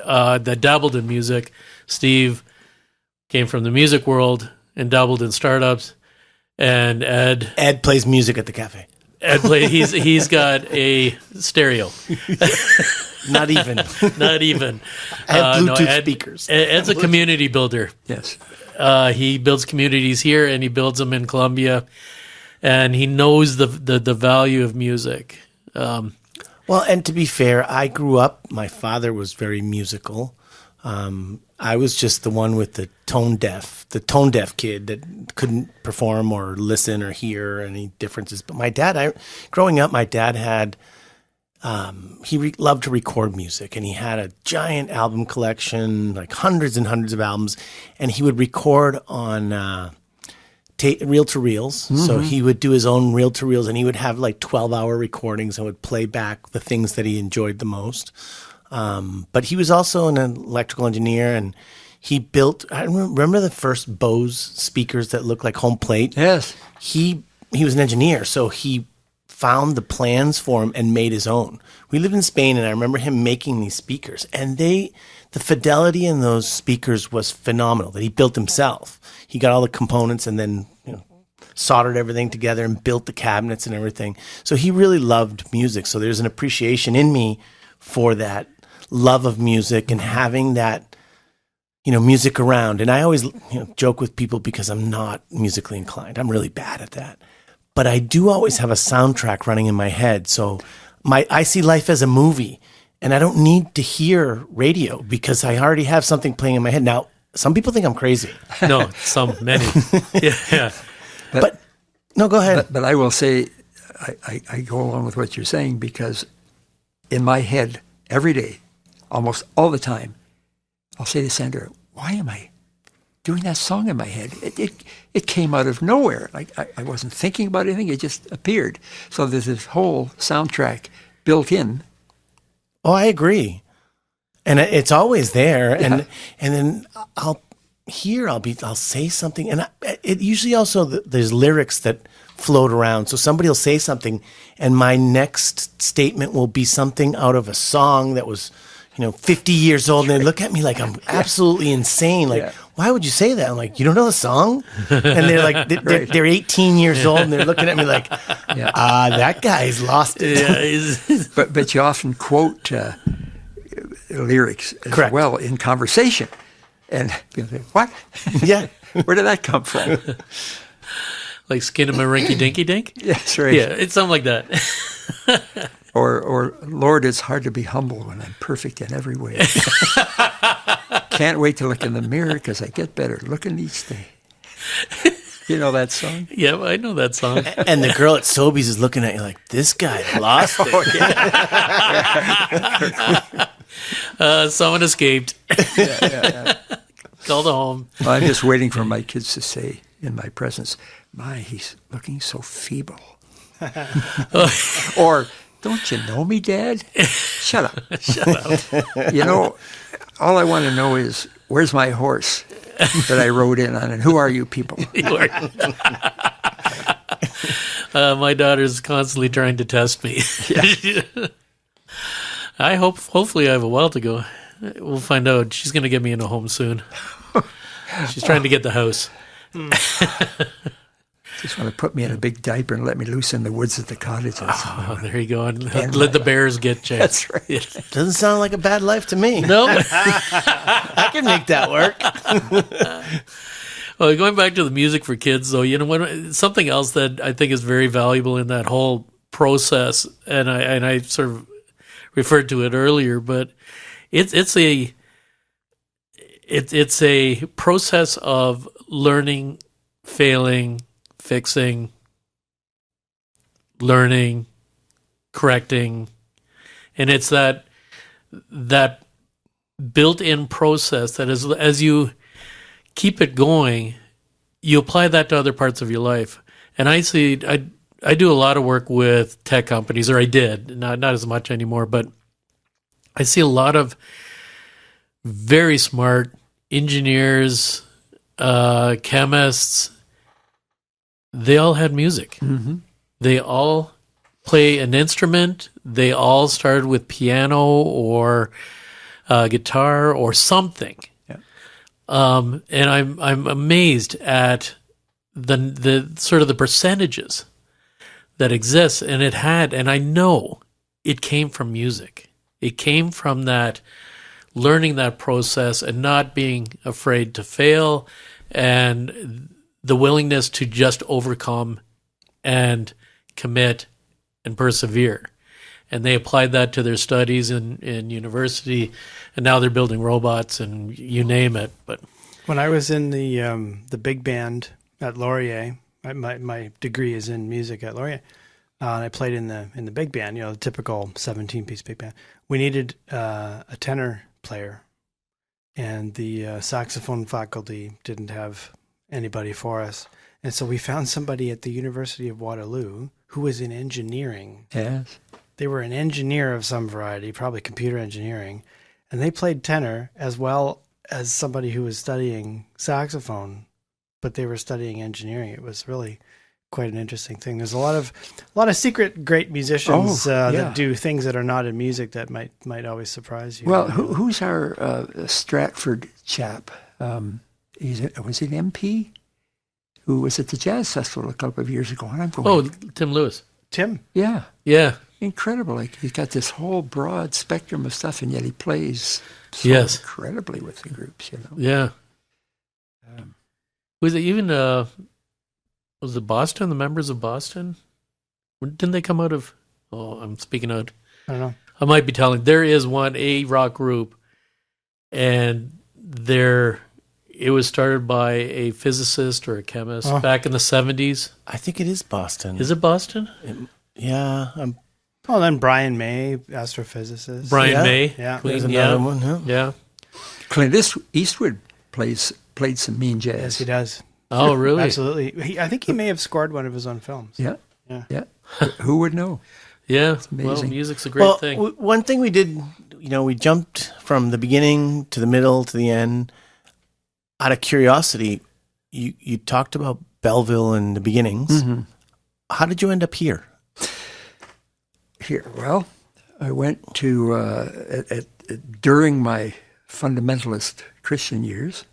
that dabbled in music. Steve came from the music world and dabbled in startups. And Ed plays music at the cafe. He's got a stereo. Not even. Not even. I have Bluetooth speakers. Ed's a community builder. Yes. He builds communities here, and he builds them in Colombia, and he knows the value of music. Well, and to be fair, I grew up, my father was very musical. I was just the one with the tone deaf kid that couldn't perform or listen or hear any differences. But my dad, growing up, my dad had, loved to record music, and he had a giant album collection, like hundreds and hundreds of albums, and he would record on reel-to-reels. Mm-hmm. So he would do his own reel-to-reels, and he would have like 12-hour recordings and would play back the things that he enjoyed the most. But he was also an electrical engineer, and he built, I remember the first Bose speakers that looked like home plate. Yes. He was an engineer, so he found the plans for him and made his own. We lived in Spain, and I remember him making these speakers, and the fidelity in those speakers was phenomenal, that he built himself. He got all the components and then soldered everything together and built the cabinets and everything. So he really loved music. So there's an appreciation in me for that love of music and having that, music around. And I always, joke with people because I'm not musically inclined. I'm really bad at that. But I do always have a soundtrack running in my head. So I see life as a movie, and I don't need to hear radio because I already have something playing in my head. Now, some people think I'm crazy. No, many. Yeah. But no, go ahead. But I will say, I go along with what you're saying, because in my head, every day, almost all the time, I'll say to Sandra, why am I doing that song in my head? It came out of nowhere. Like I wasn't thinking about anything. It just appeared. So there's this whole soundtrack built in. Oh, I agree. And it's always there. And then I'll say something. And it usually also, there's lyrics that float around. So somebody will say something, and my next statement will be something out of a song that was, 50 years old. And they look at me like I'm absolutely insane. Like, why would you say that? I'm like, you don't know the song? And they're like, they're 18 years old, and they're looking at me like, that guy's lost it. Yeah. But you often quote lyrics as Correct. well in conversation. And people say, what? Yeah. Where did that come from? Like skin of a rinky dinky dink? Yes, right. Yeah, it's something like that. Or Lord, it's hard to be humble when I'm perfect in every way. Can't wait to look in the mirror because I get better looking each day. You know that song? Yeah, I know that song. And the girl at Sobeys is looking at you like, this guy lost it. Someone escaped. Yeah. Called home. Well, I'm just waiting for my kids to say in my presence, "My, he's looking so feeble." Or, "Don't you know me, Dad?" Shut up. You know, all I want to know is, where's my horse that I rode in on, and who are you people? My daughter's constantly trying to test me. Hopefully I have a while to go. We'll find out. She's going to get me in a home soon. She's trying to get the house. Just want to put me in a big diaper and let me loose in the woods at the cottages. Oh, there you go. And let the bears get you. That's right. Doesn't sound like a bad life to me. No. I can make that work. Well, going back to the music for kids, though, something else that I think is very valuable in that whole process, and I sort of referred to it earlier, but it's a process of learning, failing, fixing, learning, correcting, and it's that built-in process that as you keep it going, you apply that to other parts of your life. And I do a lot of work with tech companies, or I did, not as much anymore, but I see a lot of very smart engineers, chemists. They all had music. Mm-hmm. They all play an instrument. They all started with piano or guitar or something. Yeah. And I'm amazed at the sort of the percentages that exist. And I know it came from music. It came from that learning that process and not being afraid to fail, and the willingness to just overcome and commit and persevere. And they applied that to their studies in university, and now they're building robots and you name it. But when I was in the big band at Laurier, my degree is in music at Laurier, and I played in the big band, the typical 17-piece big band. We needed a tenor player, and the saxophone faculty didn't have anybody for us. And so we found somebody at the University of Waterloo who was in engineering. Yes. They were an engineer of some variety, probably computer engineering, and they played tenor as well as somebody who was studying saxophone, but they were studying engineering. It was really quite an interesting thing. There's a lot of secret great musicians that do things that are not in music that might always surprise you. Well, who's our Stratford chap? Was he an MP who was at the Jazz Festival a couple of years ago? And I'm going, Tim Lewis. Tim? Yeah. Yeah. Incredible. Like, he's got this whole broad spectrum of stuff, and yet he plays so incredibly with the groups, Yeah. Was it even, was it Boston, the members of Boston? Didn't they come out of, I'm speaking out. I don't know. I might be telling. There is a rock group, and it was started by a physicist or a chemist back in the 70s. I think it is Boston. Is it Boston? Yeah. Then Brian May, astrophysicist. Brian May. Yeah. There's another one. Yeah. Clint Eastwood played some mean jazz. Yes, he does. Oh, really? Absolutely. I think he may have scored one of his own films. Yeah. Who would know? Yeah. amazing. Well, music's a great thing. One thing we did, we jumped from the beginning to the middle to the end. Out of curiosity, you talked about Belleville in the beginnings. Mm-hmm. How did you end up here? Here, well, I went to during my fundamentalist Christian years.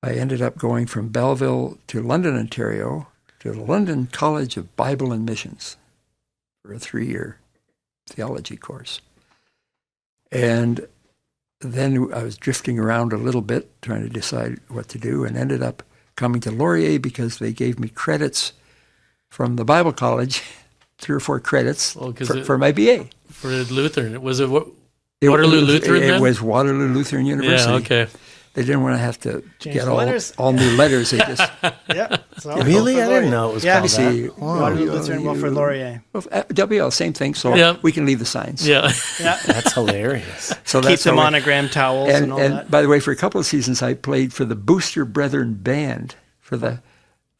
I ended up going from Belleville to London, Ontario, to the London College of Bible and Missions for a 3-year theology course. And then I was drifting around a little bit, trying to decide what to do, and ended up coming to Laurier because they gave me credits from the Bible college 3 or 4 credits Well, 'cause for my BA. For Lutheran, was it It Waterloo was- Lutheran It then? was Waterloo Lutheran University. Yeah, okay. They didn't want to have to Change get the letters. all new letters. They just Yeah. So Really? I didn't know it was Yeah. called see. that. Waterloo Lutheran Wilfrid Laurier. WL, same thing. So Yeah. we can leave the signs. Yeah. Yeah. That's hilarious. So Keep that's the how we- monogram towels and all And that. by the way, for a couple of seasons, I played for the Booster Brethren band for the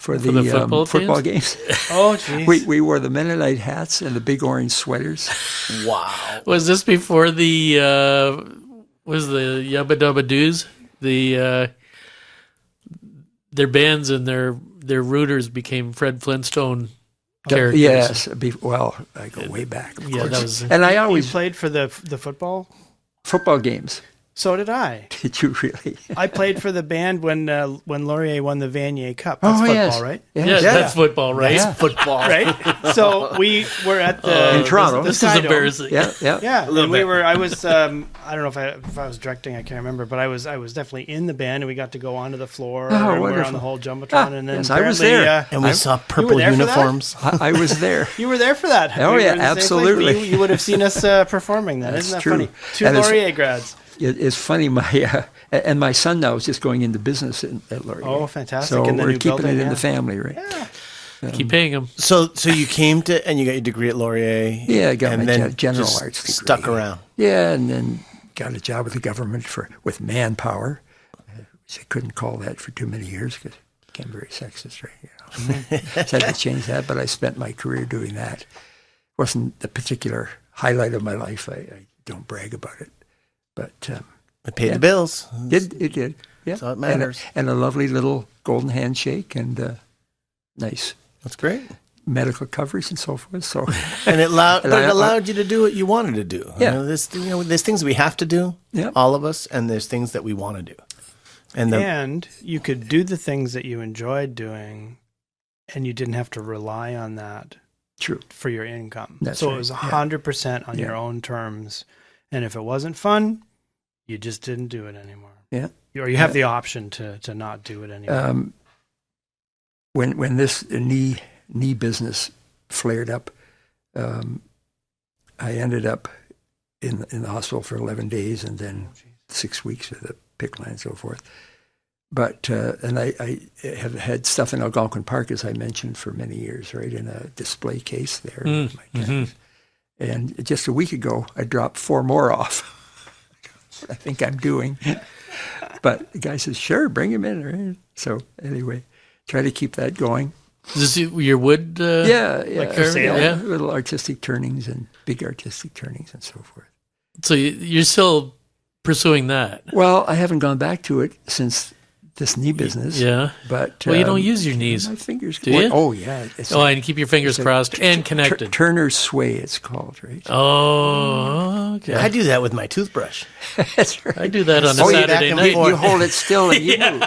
the football games. Oh, jeez. We wore the Mennonite hats and the big orange sweaters. Wow. Was this before the was the Yabba Dabba Doos? The their bands and their rooters became Fred Flintstone characters. Yes. Well, I go way back. Of Yeah, course. that was- And I You always played for the football? football games. So did I. Did you really? I played for the band when Laurier won the Vanier Cup. That's Oh, football, yes. right? Yeah, Yes. that's football, right? Yeah. Football. Right? So we were at the In Toronto. the This is Skydome. embarrassing. Yeah, yeah. Yeah, little and we bit. were. I was. I don't know if I was directing. I can't remember, but I was definitely in the band, and we got to go onto the floor. Oh, and we were wonderful. on the whole jumbotron, Ah, and then yes, I was apparently, there. And we saw purple there for that? uniforms. I was there. you were there for that. Oh, We yeah, were in the same place, but absolutely. You would have seen us performing that. That's Isn't that true. funny? Two And it's- Laurier grads. It's funny. And my son now is just going into business at Laurier. Oh, fantastic. So In the we're new keeping building, it in yeah. the family, right? Keep paying them. So you came to, and you got your degree at Laurier. Yeah, I got and my then general just arts degree. Stuck around. Yeah, and then got a job with the government with manpower, which I couldn't call that for too many years because it became very sexist, right? You know? So I had to change that, but I spent my career doing that. Wasn't the particular highlight of my life. I don't brag about it, but It paid the bills. it did. Yeah, That's all that matters. And a lovely little golden handshake and nice That's great. medical coverage and so forth. So And it allowed, And but it I- allowed you to do what you wanted to do. Yeah. There's things we have to do, Yeah. all of us, and there's things that we want to do. And You could do the things that you enjoyed doing, and you didn't have to rely on that true. for your income. That's so right, it was yeah. 100% on Yeah. your own terms. And if it wasn't fun, you just didn't do it anymore. Yeah. Or you have the option to not do it anymore. When this knee business flared up, I ended up in the hospital for 11 days and then 6 weeks with a PICC line and so forth. But and I have had stuff in Algonquin Park, as I mentioned, for many years, right, in a display case there. with my cameras. And just a week ago, I dropped 4 more off. I think I'm doing. But the guy says, sure, bring him in. Right? So anyway, try to keep that going. Is this your wood? Yeah. Like for sale? Yeah. Little artistic turnings and big artistic turnings and so forth. So you're still pursuing that? Well, I haven't gone back to it since this knee business. Yeah. But Well, you don't use your knees. My fingers. Do you? Oh, yeah. It's Oh, and keep your fingers crossed and connected. Turner's sway, it's called, right? Oh, okay. I do that with my toothbrush. That's right. I do that on a Oh, yeah, Saturday back and night. forth. You hold it still and you move.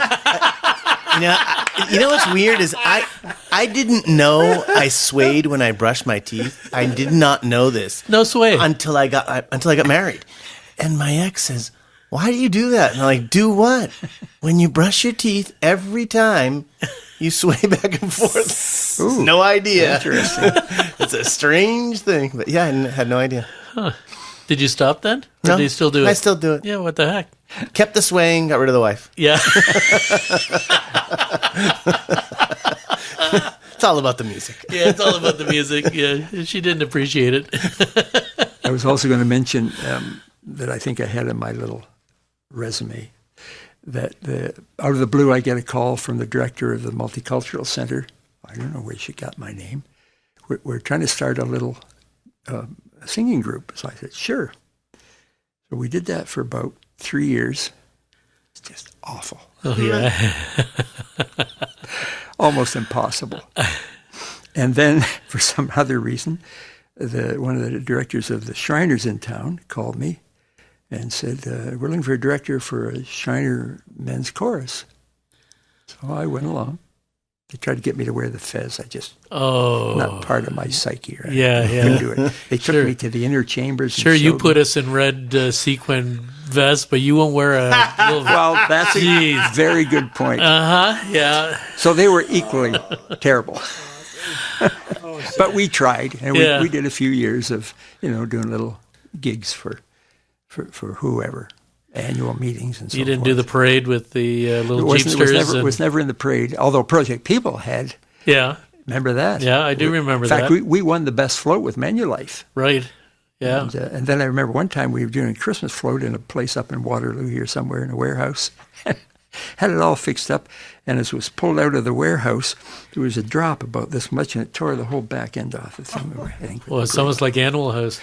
You know what's weird is I didn't know I swayed when I brushed my teeth. I did not know this No sway. until I got married. And my ex says, "Why do you do that?" And I'm like, "Do what? When you brush your teeth, every time you sway back and forth." Ooh, No idea. interesting. It's a strange thing, but yeah, I had no idea. Did you stop then? Or No, do you still do it? I still do it. Yeah, what the heck? Kept the swaying, got rid of the wife. Yeah. It's all about the music. Yeah, it's all about the music. Yeah, she didn't appreciate it. I was also going to mention that I think I had in my little resume that out of the blue I get a call from the director of the Multicultural Center. I don't know where she got my name. We're trying to start a little singing group. So I said, sure. So we did that for about 3 years. It's just awful. Oh, yeah. Almost impossible. And then, for some other reason, one of the directors of the Shriners in town called me and said, we're looking for a director for a Shriner men's chorus. So I went along. They tried to get me to wear the fez. Not part of my psyche, right? Yeah, yeah. Couldn't do it. They took Sure. me to the inner chambers. and Sure, you showed put me. us in red sequin vest, but you won't wear a little... Well, that's a Jeez. very good point. Uh-huh, yeah. So they were equally terrible. But we tried, and Yeah. we did a few years of doing little gigs for whoever, annual meetings and so You forth. didn't do the parade with the little It Jeepsters? was never in the parade, although Project People had. Yeah, Remember that? yeah, I do remember In fact, that. we won the best float with Manulife. Right, yeah. And then I remember one time we were doing a Christmas float in a place up in Waterloo here somewhere in a warehouse. Had it all fixed up, and as it was pulled out of the warehouse, there was a drop about this much, and it tore the whole back end off the thing. I think Well, it's almost like Animal House.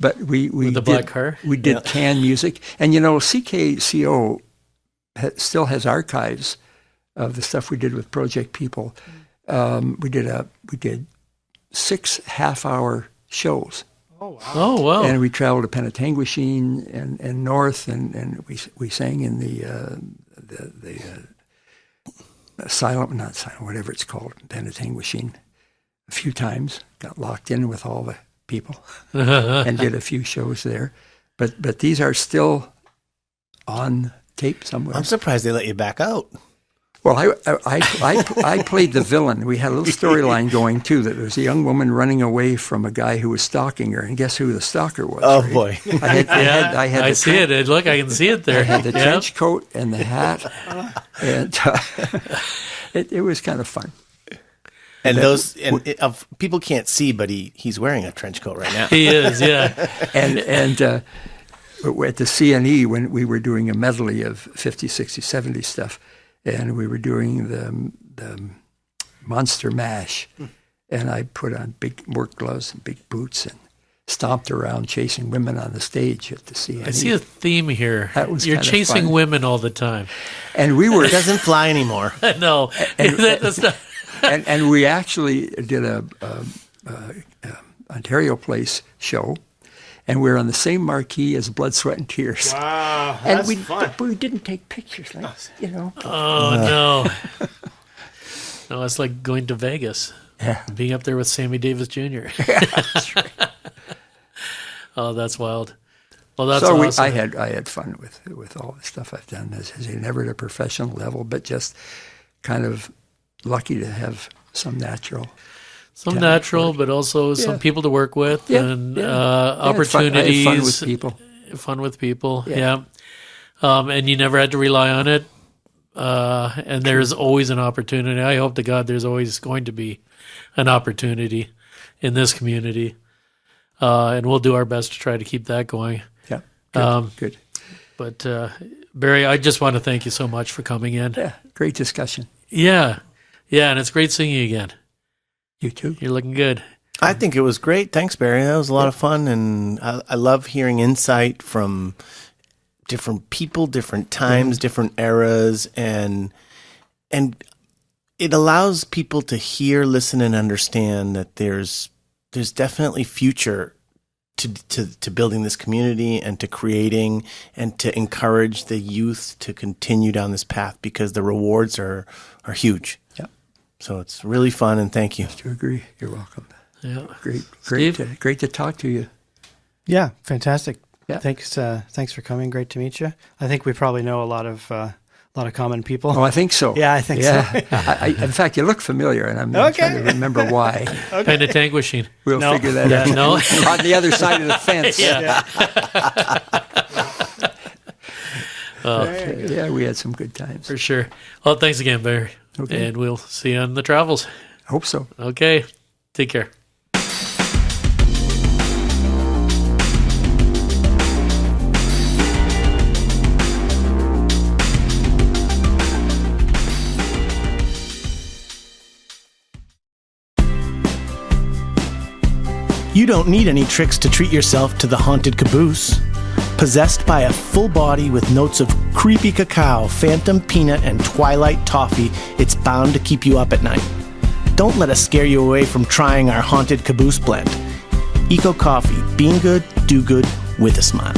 But we the did, black car? We did canned music, and CKCO still has archives of the stuff we did with Project People. We did 6 half-hour shows. Oh, wow. And we traveled to Penetanguishene and north, and we sang in the not silent, whatever it's called, Penetanguishene, a few times. Got locked in with all the people and did a few shows there. But these are still on tape somewhere. I'm surprised they let you back out. Well, I played the villain. We had a little storyline going, too, that there was a young woman running away from a guy who was stalking her. And guess who the stalker was? Oh, right? boy. I had I the see it. Look, I can see it there. I had the Yeah. trench coat and the hat. And it was kind of fun. And people can't see, but he's wearing a trench coat right now. He is, yeah. And at the CNE, when we were doing a medley of 50, 60, 70 stuff, and we were doing the Monster Mash, and I put on big work gloves and big boots and stomped around chasing women on the stage at the CNE. I see a theme here. That was You're kinda chasing fun. women all the time. And we were It doesn't fly anymore. No, that's not. and we actually did a Ontario Place show, and we were on the same marquee as Blood, Sweat, and Tears. Wow, And that's fun. but we didn't take pictures, Oh, no. No, it's like going to Vegas. Yeah. Being up there with Sammy Davis Jr. That's right. Oh, that's wild. Well, that's So awesome. I had fun with all the stuff I've done. As I say, never at a professional level, but just kind of lucky to have some natural. Some talent natural, for it. but also some Yeah. people to work with and Yeah, it's fun. I opportunities. had fun with people. Fun with people, Yeah. yeah. And you never had to rely on it. And there's always an opportunity. I hope to God there's always going to be an opportunity in this community. And we'll do our best to try to keep that going. Yeah, good. Good. But Barry, I just want to thank you so much for coming in. Yeah, great discussion. Yeah. Yeah, and it's great seeing you again. You too. You're looking good. I think it was great. Thanks, Barry. That was a lot of fun, and I love hearing insight from different people, different times, different eras, and it allows people to hear, listen, and understand that there's definitely future to building this community and to creating and to encourage the youth to continue down this path, because the rewards are huge. Yeah, So it's really fun, and thank you. to agree. You're welcome. Yeah. Great Steve? to talk to you. Yeah, fantastic. Yeah. Thanks for coming. Great to meet you. I think we probably know a lot of common people. Oh, I think so. Yeah, I think so. In fact, you look familiar, and I'm trying to remember why. Penetanguishene. We'll No. figure that Yeah, out. no? On the other side of the fence. Yeah. Yeah, we had some good times. For sure. Well, thanks again, Barry. Okay. And we'll see you on the travels. Hope so. Okay. Take care. You don't need any tricks to treat yourself to the haunted caboose. Possessed by a full body with notes of creepy cacao, phantom peanut, and twilight toffee, it's bound to keep you up at night. Don't let us scare you away from trying our haunted caboose blend. Eco Coffee, being good, do good with a smile.